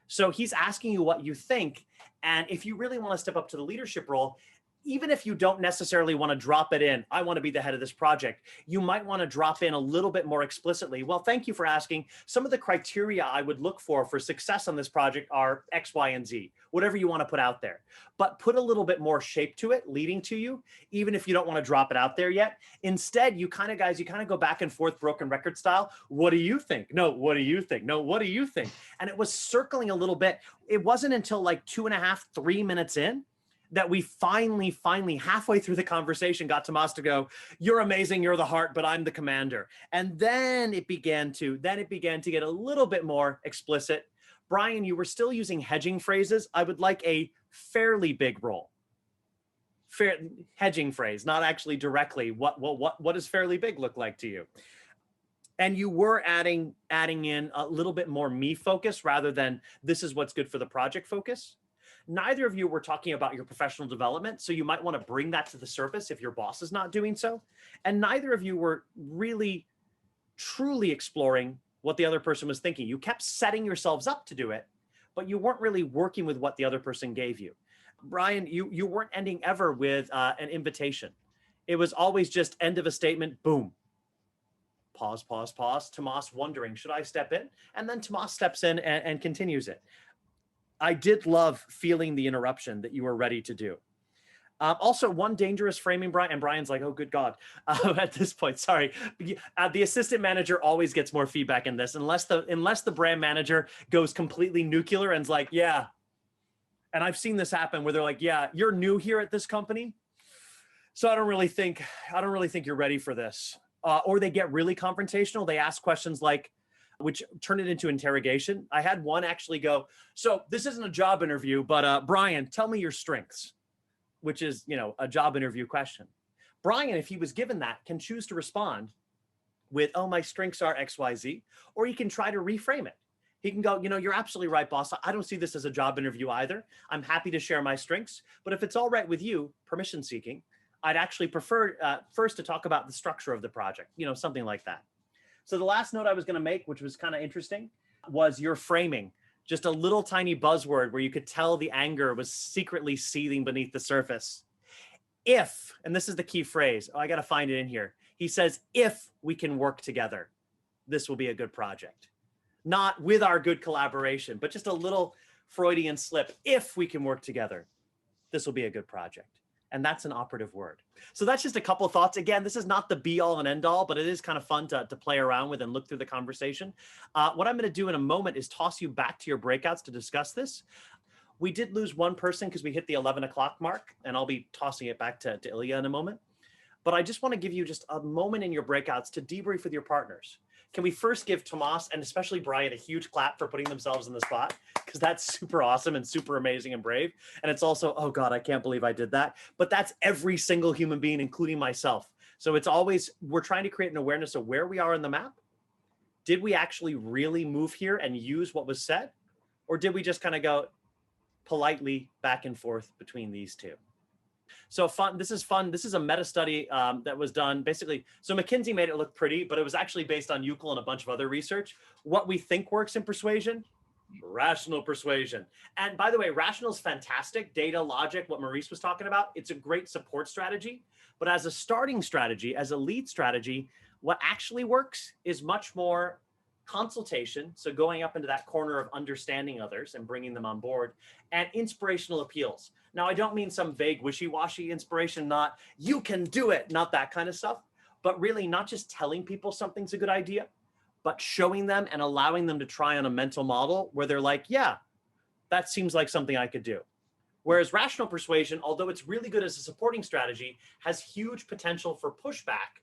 C: So he's asking you what you think. And if you really want to step up to the leadership role, even if you don't necessarily want to drop it in, I want to be the head of this project, you might want to drop in a little bit more explicitly. Well, thank you for asking. Some of the criteria I would look for success on this project are X, Y, and Z, whatever you want to put out there. But put a little bit more shape to it, leading to you, even if you don't want to drop it out there yet. Instead, you kind of go back and forth, broken record style. What do you think? No, what do you think? No, what do you think? And it was circling a little bit. It wasn't until like 2.5, 3 minutes in that we finally, halfway through the conversation, got Tomas to go, you're amazing, you're the heart, but I'm the commander. And then it began to get a little bit more explicit. Brian, you were still using hedging phrases. I would like a fairly big role. Fair hedging phrase, not actually directly. What does fairly big look like to you? And you were adding in a little bit more me focus rather than this is what's good for the project focus. Neither of you were talking about your professional development, so you might want to bring that to the surface if your boss is not doing so. And neither of you were really, truly exploring what the other person was thinking. You kept setting yourselves up to do it, but you weren't really working with what the other person gave you. Brian, you weren't ending ever with an invitation. It was always just end of a statement, boom. Pause. Tomas wondering, should I step in? And then Tomas steps in and continues it. I did love feeling the interruption that you were ready to do. Also, one dangerous framing, Brian, and Brian's like, oh, good God, at this point, sorry. The assistant manager always gets more feedback in this, unless the brand manager goes completely nuclear and's like, yeah. And I've seen this happen where they're like, yeah, you're new here at this company, so I don't really think you're ready for this. Or they get really confrontational. They ask questions like, which turned it into interrogation. I had one actually go, so this isn't a job interview, but Brian, tell me your strengths, which is, you know, a job interview question. Brian, if he was given that, can choose to respond with, oh, my strengths are X, Y, Z, or he can try to reframe it. He can go, you know, you're absolutely right, boss. I don't see this as a job interview either. I'm happy to share my strengths, but if it's all right with you, permission seeking, I'd actually prefer first to talk about the structure of the project, you know, something like that. So the last note I was going to make, which was kind of interesting, was your framing. Just a little tiny buzzword where you could tell the anger was secretly seething beneath the surface. If, and this is the key phrase, I got to find it in here. He says, if we can work together, this will be a good project. Not with our good collaboration, but just a little Freudian slip. If we can work together, this will be a good project. And that's an operative word. So that's just a couple of thoughts. Again, this is not the be all and end all, but it is kind of fun to play around with and look through the conversation. What I'm going to do in a moment is toss you back to your breakouts to discuss this. We did lose one person because we hit the 11 o'clock mark, and I'll be tossing it back to Ilya in a moment. But I just want to give you just a moment in your breakouts to debrief with your partners. Can we first give Tomas and especially Brian a huge clap for putting themselves in the spot? Because that's super awesome and super amazing and brave. And it's also, oh God, I can't believe I did that. But that's every single human being, including myself. So it's always, we're trying to create an awareness of where we are in the map. Did we actually really move here and use what was said? Or did we just kind of go politely back and forth between these two? So fun. This is fun. This is a meta study that was done basically. So McKinsey made it look pretty, but it was actually based on Euclid and a bunch of other research. What we think works in persuasion, rational persuasion. And by the way, rational is fantastic. Data, logic, what Maurice was talking about, it's a great support strategy. But as a starting strategy, as a lead strategy, what actually works is much more consultation. So going up into that corner of understanding others and bringing them on board, and inspirational appeals. Now, I don't mean some vague wishy-washy inspiration, not you can do it, not that kind of stuff, but really not just telling people something's a good idea, but showing them and allowing them to try on a mental model where they're like, yeah, that seems like something I could do. Whereas rational persuasion, although it's really good as a supporting strategy, has huge potential for pushback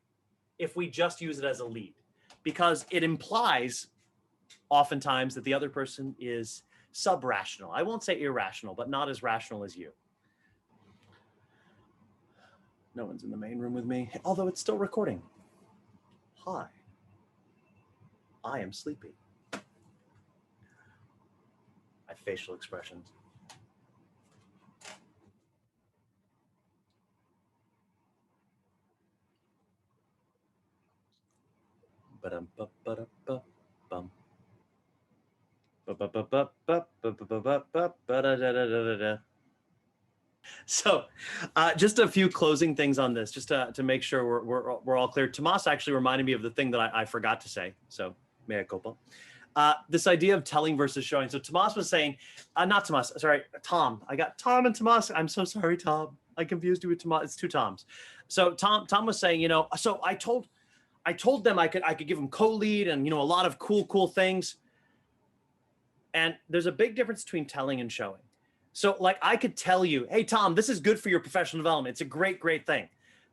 C: if we just use it as a lead, because it implies oftentimes that the other person is sub-rational. I won't say irrational, but not as rational as you. No one's in the main room with me, although it's still recording. Hi, I am sleepy. My facial expressions. Ba-dum-ba-ba-da-ba-bum. So just a few closing things on this, just to make sure we're all clear. Tomas actually reminded me of the thing that I forgot to say, so mea culpa. This idea of telling versus showing. So Tomas was saying, not Tomas, sorry, Tom. I got Tom and Tomas. I'm so sorry, Tom. I confused you with Tomas. It's two Toms. So Tom was saying, so I told them I could give them co-lead and, a lot of cool things. And there's a big difference between telling and showing. So like I could tell you, hey, Tom, this is good for your professional development. It's a great thing.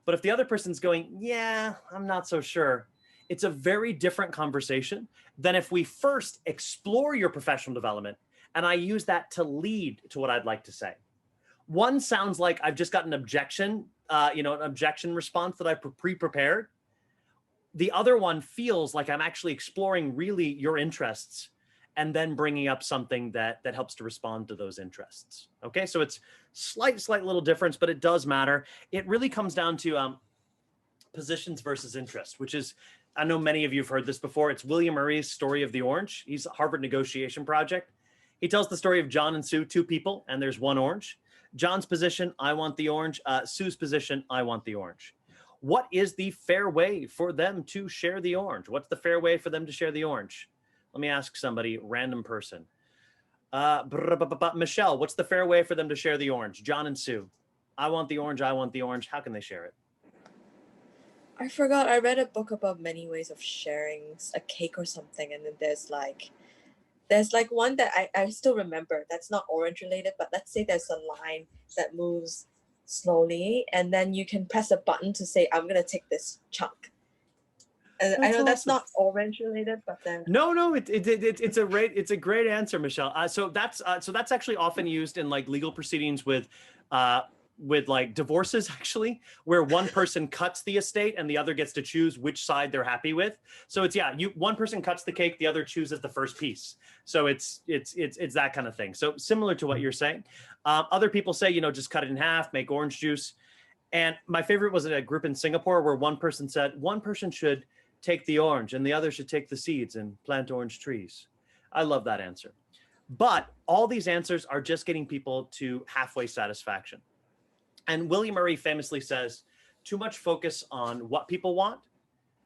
C: But if the other person's going, yeah, I'm not so sure, it's a very different conversation than if we first explore your professional development and I use that to lead to what I'd like to say. One sounds like I've just got an objection, an objection response that I've pre-prepared. The other one feels like I'm actually exploring really your interests and then bringing up something that helps to respond to those interests. Okay, so it's slight little difference, but it does matter. It really comes down to positions versus interest, which is, I know many of you have heard this before. It's William Murray's story of the orange. He's a Harvard negotiation project. He tells the story of John and Sue, two people, and there's one orange. John's position, I want the orange. Sue's position, I want the orange. What is the fair way for them to share the orange? What's the fair way for them to share the orange? Let me ask somebody, random person. Michelle, what's the fair way for them to share the orange? John and Sue. I want the orange, I want the orange. How can they share it?
I: I forgot. I read a book about many ways of sharing a cake or something. And then there's like one that I still remember that's not orange related, but let's say there's a line that moves slowly and then you can press a button to say, I'm going to take this chunk. And I know that's not orange related, but then
C: no, it's a great answer, Michelle. So that's actually often used in like legal proceedings with like divorces, actually, where one person cuts the estate and the other gets to choose which side they're happy with. So it's one person cuts the cake, the other chooses the first piece. So it's that kind of thing. So similar to what you're saying. Other people say, just cut it in half, make orange juice. And my favorite was a group in Singapore where one person said one person should take the orange and the other should take the seeds and plant orange trees. I love that answer. But all these answers are just getting people to halfway satisfaction. And William Murray famously says, too much focus on what people want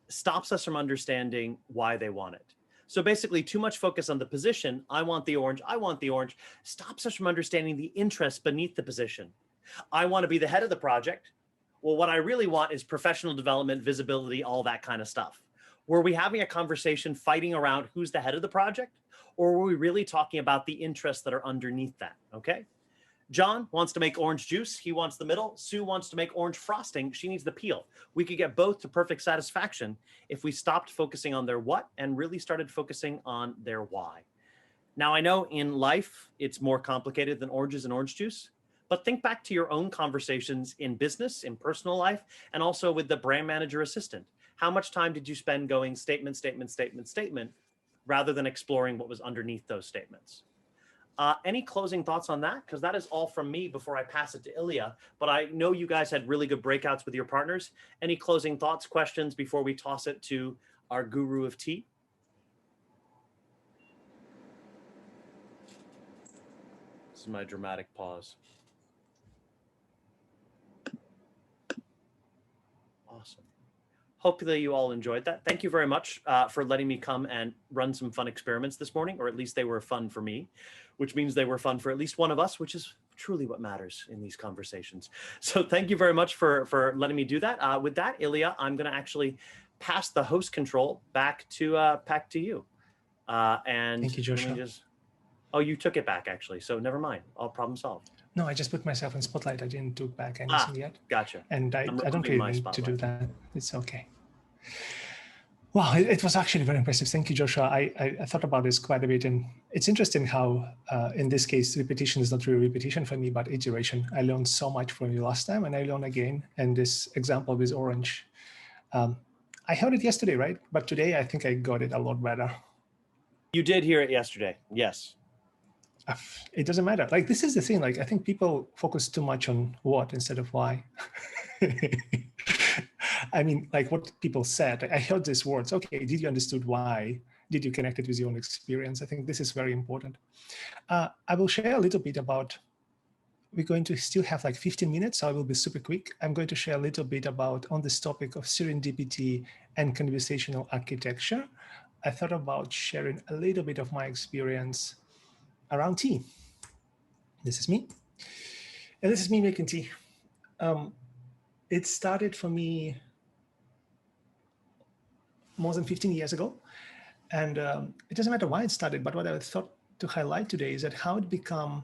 C: stops us from understanding why they want it. So basically, too much focus on the position, I want the orange, stops us from understanding the interest beneath the position. I want to be the head of the project. Well, what I really want is professional development, visibility, all that kind of stuff. Were we having a conversation fighting around who's the head of the project? Or were we really talking about the interests that are underneath that? Okay. John wants to make orange juice. He wants the middle. Sue wants to make orange frosting. She needs the peel. We could get both to perfect satisfaction if we stopped focusing on their what and really started focusing on their why. Now, I know in life, it's more complicated than oranges and orange juice, but think back to your own conversations in business, in personal life, and also with the brand manager assistant. How much time did you spend going statement, statement, statement, statement, rather than exploring what was underneath those statements? Any closing thoughts on that? Because that is all from me before I pass it to Ilya, but I know you guys had really good breakouts with your partners. Any closing thoughts, questions before we toss it to our guru of tea? This is my dramatic pause. Awesome. Hopefully you all enjoyed that. Thank you very much for letting me come and run some fun experiments this morning, or at least they were fun for me, which means they were fun for at least one of us, which is truly what matters in these conversations. So thank you very much for letting me do that. With that, Ilya, I'm going to actually pass the host control back to you. And
B: thank you, Joshua.
C: Oh, you took it back actually. So never mind. All problem solved.
B: No, I just put myself in spotlight. I didn't do back anything yet.
C: Gotcha.
B: And I don't really need to do that. It's okay. Wow, it was actually very impressive. Thank you, Joshua. I thought about this quite a bit, and it's interesting how, in this case, repetition is not really repetition for me, but iteration. I learned so much from you last time, and I learned again. And this example with orange, I heard it yesterday, right? But today, I think I got it a lot better.
C: You did hear it yesterday, yes.
B: It doesn't matter. Like, this is the thing. Like, I think people focus too much on what instead of why. I mean, like what people said, I heard these words. Okay, did you understood why? Did you connect it with your own experience? I think this is very important. I will share a little bit about, we're going to still have like 15 minutes, so I will be super quick. I'm going to share a little bit about on this topic of serendipity and conversational architecture. I thought about sharing a little bit of my experience around tea. This is me. And this is me making tea. It started for me more than 15 years ago. And it doesn't matter why it started, but what I thought to highlight today is that how it became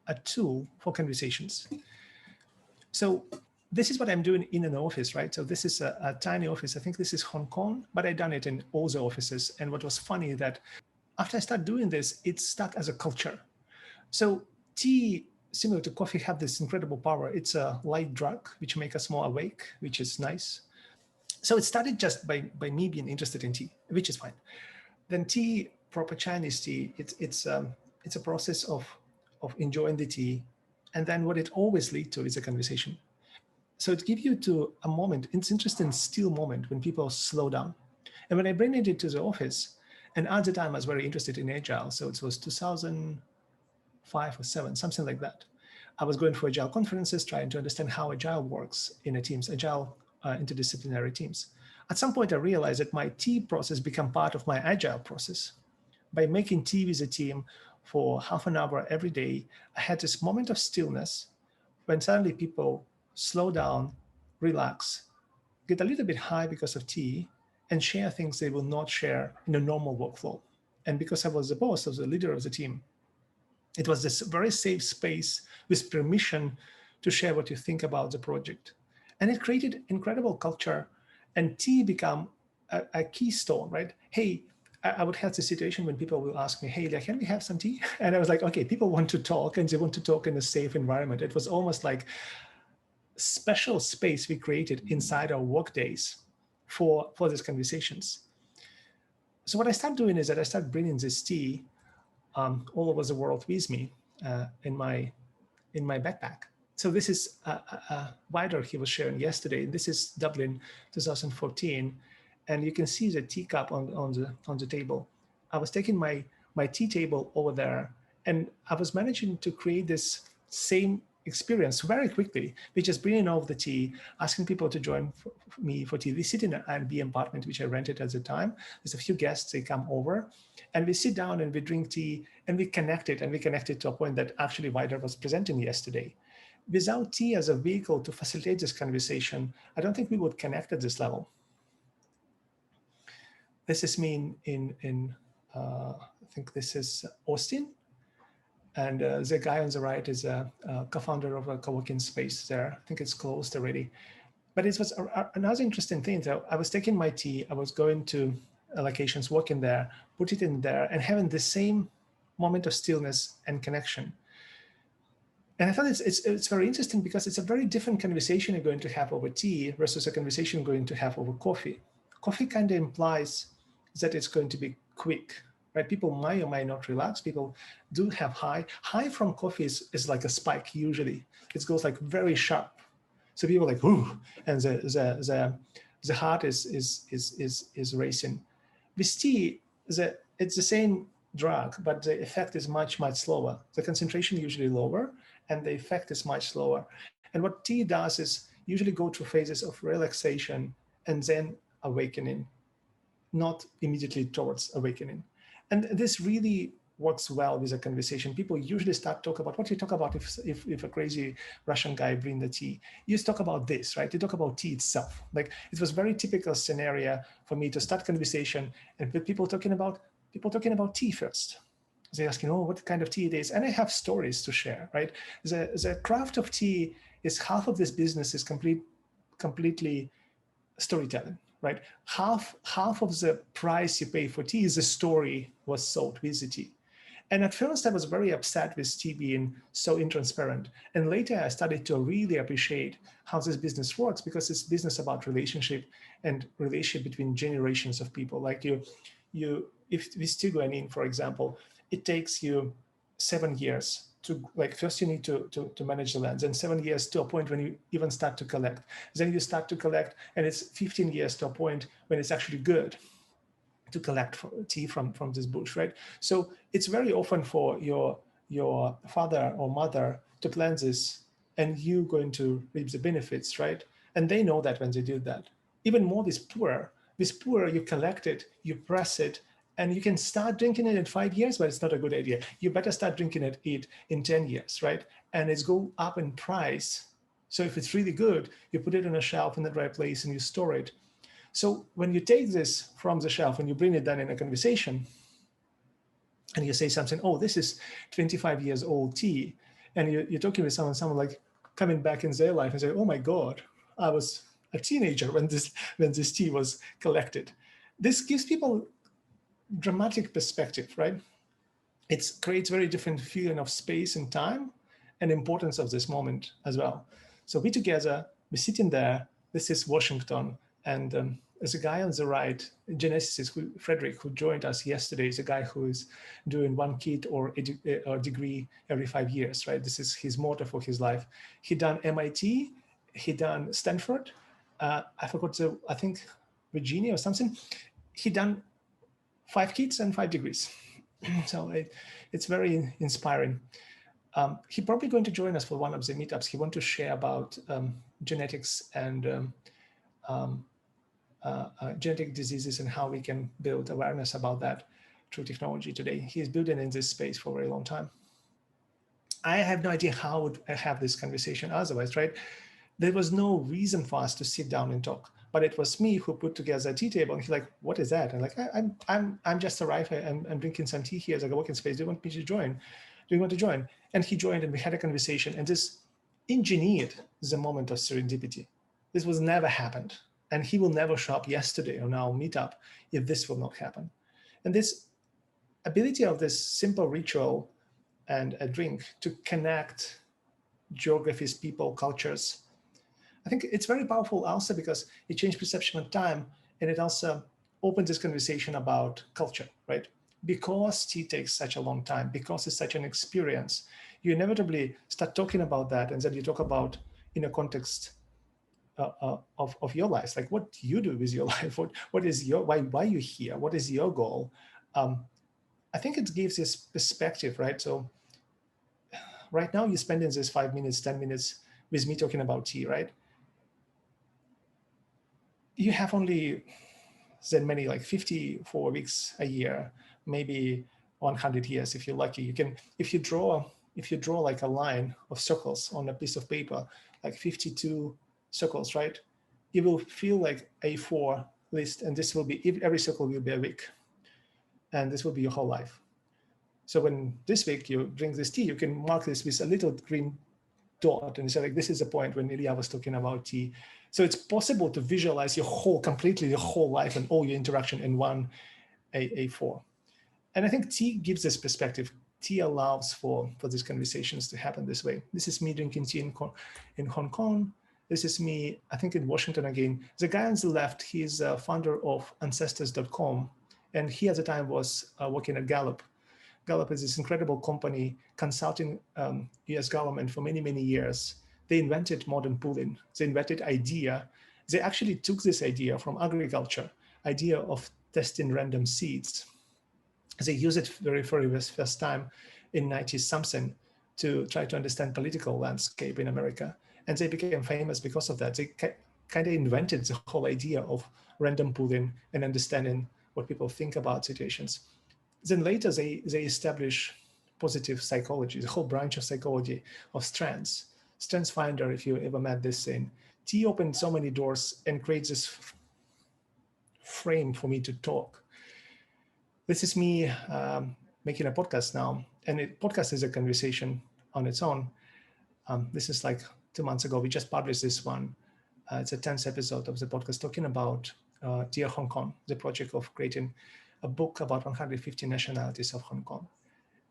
B: a tool for conversations. So this is what I'm doing in an office, right? So this is a tiny office. I think this is Hong Kong, but I've done it in all the offices. And what was funny that after I started doing this, it stuck as a culture. So tea, similar to coffee, have this incredible power. It's a light drug, which makes us more awake, which is nice. So it started just by me being interested in tea, which is fine. Then tea, proper Chinese tea, it's a process of enjoying the tea. And then what it always leads to is a conversation. So it gives you to a moment, it's interesting still moment when people slow down. And when I bring it into the office, and at the time I was very interested in Agile. So it was 2005 or 7, something like that. I was going for Agile conferences, trying to understand how Agile works in a teams, Agile interdisciplinary teams. At some point, I realized that my tea process became part of my Agile process. By making tea with a team for half an hour every day, I had this moment of stillness when suddenly people slow down, relax, get a little bit high because of tea, and share things they will not share in a normal workflow. And because I was the boss, I was the leader of the team, it was this very safe space with permission to share what you think about the project. And it created incredible culture, and tea became a keystone, right? Hey, I would have the situation when people will ask me, hey, can we have some tea? And I was like, okay, people want to talk, and they want to talk in a safe environment. It was almost like special space we created inside our work days for these conversations. So what I started doing is that I started bringing this tea all over the world with me in my backpack. So this is a wider he was sharing yesterday. This is Dublin 2014, and you can see the teacup on the table. I was taking my tea table over there, and I was managing to create this same experience very quickly. We just bringing over the tea, asking people to join me for tea. We sit in an Airbnb apartment, which I rented at the time. There's a few guests, they come over, and we sit down and we drink tea, and we connected to a point that actually Wider was presenting yesterday. without tea as a vehicle to facilitate this conversation, I don't think we would connect at this level. This is me in I think this is Austin. And the guy on the right is a co-founder of a co-working space there. I think it's closed already. But it was another interesting thing. So I was taking my tea, I was going to locations, working there, put it in there, and having the same moment of stillness and connection. And I thought it's very interesting because it's a very different conversation you're going to have over tea versus a conversation you're going to have over coffee. Coffee kind of implies that it's going to be quick, right? People might or might not relax. People do have high. High from coffee is like a spike usually. It goes like very sharp. So people are like, ooh, and the heart is racing. With tea, it's the same drug, but the effect is much, much slower. The concentration usually lower, and the effect is much slower. And what tea does is usually go through phases of relaxation and then awakening, not immediately towards awakening. And this really works well with a conversation. People usually start talk about what you talk about if a crazy Russian guy bring the tea. You talk about this, right? You talk about tea itself. Like it was very typical scenario for me to start conversation and with people talking about tea first. They asking, oh, what kind of tea it is, and I have stories to share, right? The craft of tea is half of this business is completely storytelling. Right, half of the price you pay for tea is the story was sold with the tea. And at first I was very upset with tea being so intransparent. And later I started to really appreciate how this business works because it's business about relationship and relationship between generations of people. Like if with tea guanine, for example, it takes you 7 years to, like, first you need to manage the lands, and 7 years to a point when you even start to collect. Then you start to collect, and it's 15 years to a point when it's actually good to collect tea from this bush, right? So it's very often for your father or mother to plant this, and you going to reap the benefits, right? And they know that when they do that. Even more with pu'er, you collect it, you press it, and you can start drinking it in 5 years, but it's not a good idea. You better start drinking it in 10 years, right? And it's go up in price. So if it's really good, you put it on a shelf in the right place and you store it. So when you take this from the shelf and you bring it down in a conversation and you say something, oh, this is 25 years old tea. And you're talking with someone like coming back in their life and say, oh my God, I was a teenager when this tea was collected. This gives people dramatic perspective, right? It creates very different feeling of space and time and importance of this moment as well. So we together, we're sitting there, this is Washington, and there's a guy on the right, geneticist, Frederick, who joined us yesterday, is a guy who is doing 1 kid or a degree every 5 years, right? This is his motto for his life. He done MIT, he done Stanford, I forgot, I think Virginia or something. He done 5 kids and 5 degrees. So it's very inspiring. He's probably going to join us for one of the meetups. He wants to share about genetics and genetic diseases and how we can build awareness about that through technology today. He's building in this space for a very long time. I have no idea how would I have this conversation otherwise, right? There was no reason for us to sit down and talk. But it was me who put together a tea table, and he's like, "What is that?" And like, "I'm just arrived. I'm drinking some tea here as a working space. Do you want me to join? Do you want to join?" And he joined, and we had a conversation. And this engineered the moment of serendipity. This was never happened, and he will never show up yesterday on our meetup if this will not happen. And this ability of this simple ritual and a drink to connect geographies, people, cultures. I think it's very powerful also because it changed perception of time, and it also opens this conversation about culture, right? Because tea takes such a long time, because it's such an experience, you inevitably start talking about that, and then you talk about in a context of your life, like what do you do with your life? What is your, why are you here? What is your goal? I think it gives this perspective, right? So right now you're spending this 5 minutes, 10 minutes with me talking about tea, right? You have only that many, like 54 weeks a year, maybe 100 years if you're lucky. You can, if you draw if you draw like a line of circles on a piece of paper, like 52 circles, right? You will feel like A4 list, and this will be, every circle will be a week. And this will be your whole life. So when this week you drink this tea, you can mark this with a little green dot and say like, this is the point when Ilya was talking about tea. So it's possible to visualize your whole life and all your interaction in one A4. And I think tea gives this perspective. Tea allows for these conversations to happen this way. This is me drinking tea in Hong Kong. This is me, I think, in Washington again. The guy on the left, he's a founder of ancestors.com. And he at the time was working at Gallup. Gallup is this incredible company consulting US government for many, many years. They invented modern pooling. They invented idea. They actually took this idea from agriculture, idea of testing random seeds. They used it very first time in 90-something to try to understand political landscape in America. And they became famous because of that. They kind of invented the whole idea of random pooling and understanding what people think about situations. Then later they establish positive psychology, the whole branch of psychology of Strengths. Strengths Finder, if you ever met this thing. T opened so many doors and creates this frame for me to talk. This is me making a podcast now, and podcast is a conversation on its own. This is like 2 months ago, we just published this one. It's a 10th episode of the podcast talking about Dear Hong Kong, the project of creating a book about 150 nationalities of Hong Kong.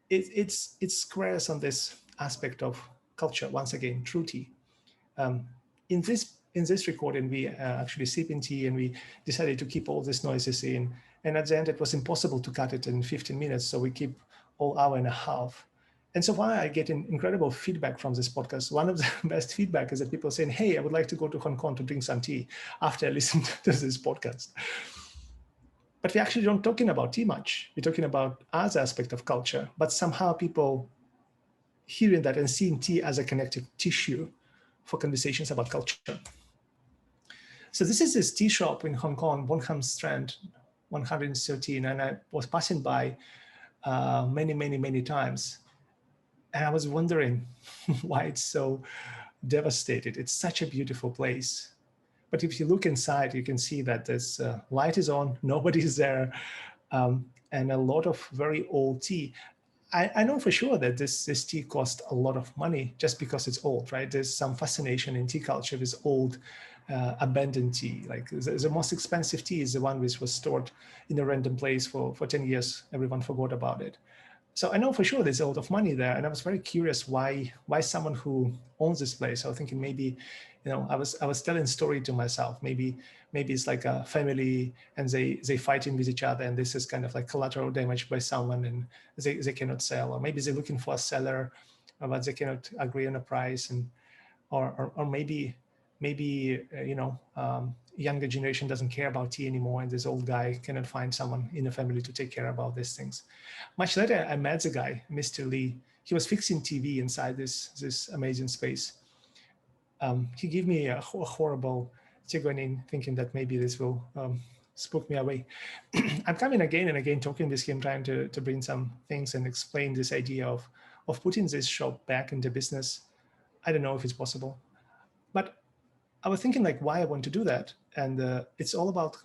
B: It squares on this aspect of culture, once again, true tea. In this recording, we actually sip in tea, and we decided to keep all these noises in. And at the end, it was impossible to cut it in 15 minutes. So we keep all hour and a half. And so far, I get incredible feedback from this podcast. One of the best feedback is that people saying, hey, I would like to go to Hong Kong to drink some tea after I listened to this podcast. But we actually don't talking about tea much. We're talking about other aspect of culture, but somehow people hearing that and seeing tea as a connective tissue for conversations about culture. So this is this tea shop in Hong Kong, Bonham Strand, 113, and I was passing by many times. And I was wondering why it's so devastated. It's such a beautiful place. But if you look inside, you can see that this light is on, nobody's there, and a lot of very old tea. I know for sure that this tea cost a lot of money just because it's old, right? There's some fascination in tea culture with old, abandoned tea. Like the most expensive tea is the one which was stored in a random place for 10 years. Everyone forgot about it. So I know for sure there's a lot of money there. And I was very curious why someone who owns this place, I was thinking maybe, I was telling a story to myself. Maybe it's like a family and they fighting with each other, and this is kind of like collateral damage by someone, and they cannot sell, or maybe they're looking for a seller, but they cannot agree on a price, and or maybe younger generation doesn't care about tea anymore, and this old guy cannot find someone in the family to take care about these things. Much later, I met the guy, Mr. Lee. He was fixing TV inside this amazing space. He gave me a horrible chicken, thinking that maybe this will spook me away. I'm coming again and again, talking with him, trying to bring some things and explain this idea of putting this shop back into business. I don't know if it's possible, but I was thinking like why I want to do that. And it's all about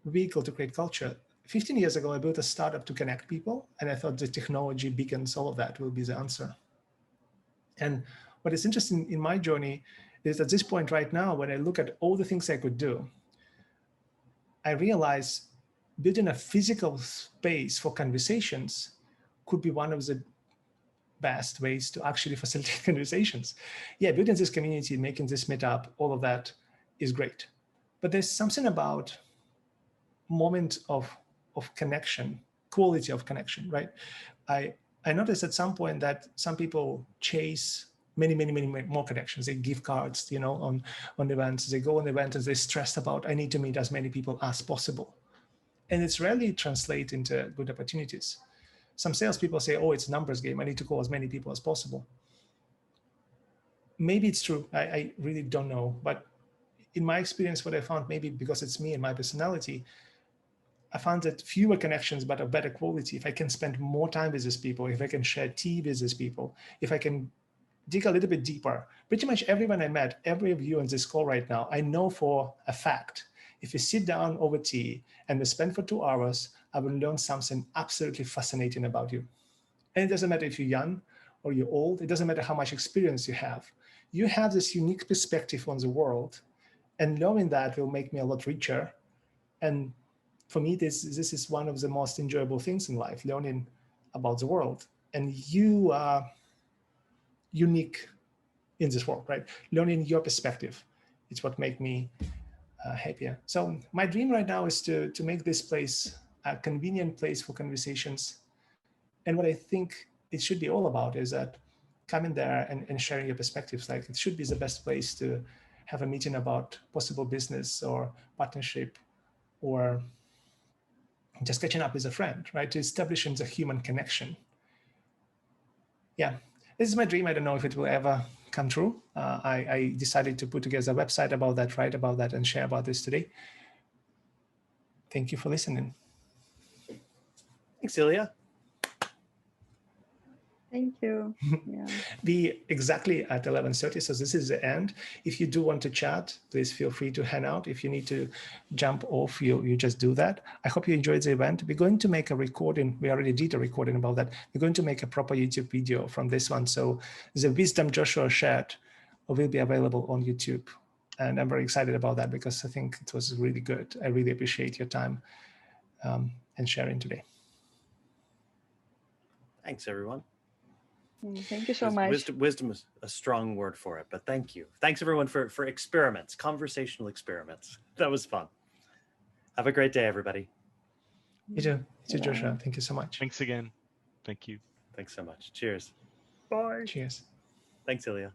B: vehicle to create culture. 15 years ago, I built a startup to connect people, and I thought the technology, beacons, all of that will be the answer. And what is interesting in my journey is at this point right now, when I look at all the things I could do, I realize building a physical space for conversations could be one of the best ways to actually facilitate conversations. Yeah, building this community, making this meetup, all of that is great. But there's something about moment of connection, quality of connection, right? I noticed at some point that some people chase many more connections. They give cards, on events. They go on events and they're stressed about, I need to meet as many people as possible. And it's rarely translate into good opportunities. Some salespeople say, oh, it's a numbers game. I need to call as many people as possible. Maybe it's true. I really don't know. But in my experience, what I found, maybe because it's me and my personality, I found that fewer connections, but of better quality. If I can spend more time with these people, if I can share tea with these people, if I can dig a little bit deeper, pretty much everyone I met, every of you on this call right now, I know for a fact, if you sit down over tea and we spend for 2 hours, I will learn something absolutely fascinating about you. And it doesn't matter if you're young or you're old, it doesn't matter how much experience you have. You have this unique perspective on the world, and knowing that will make me a lot richer. And for me, this is one of the most enjoyable things in life, learning about the world. And you are unique in this world, right? Learning your perspective. It's what makes me happier. So my dream right now is to make this place a convenient place for conversations. And what I think it should be all about is that coming there and sharing your perspectives. Like, it should be the best place to have a meeting about possible business or partnership, or just catching up with a friend, right? To establishing the human connection. Yeah, this is my dream. I don't know if it will ever come true. I decided to put together a website about that, write about that, and share about this today. Thank you for listening.
C: Thanks, Ilya.
G: Thank you. Yeah.
B: Be exactly at 11:30, so this is the end. If you do want to chat, please feel free to hang out. If you need to jump off, you just do that. I hope you enjoyed the event. We're going to make a recording. We already did a recording about that. We're going to make a proper YouTube video from this one. So the wisdom Joshua shared will be available on YouTube. And I'm very excited about that because I think it was really good. I really appreciate your time and sharing today.
C: Thanks, everyone.
G: Thank you so much.
C: Wisdom is a strong word for it, but thank you. Thanks, everyone, for experiments, conversational experiments. That was fun. Have a great day, everybody.
B: You too, Joshua. Thank you so much.
A: Thanks again. Thank you.
C: Thanks so much. Cheers.
B: Bye. Cheers.
C: Thanks, Ilya.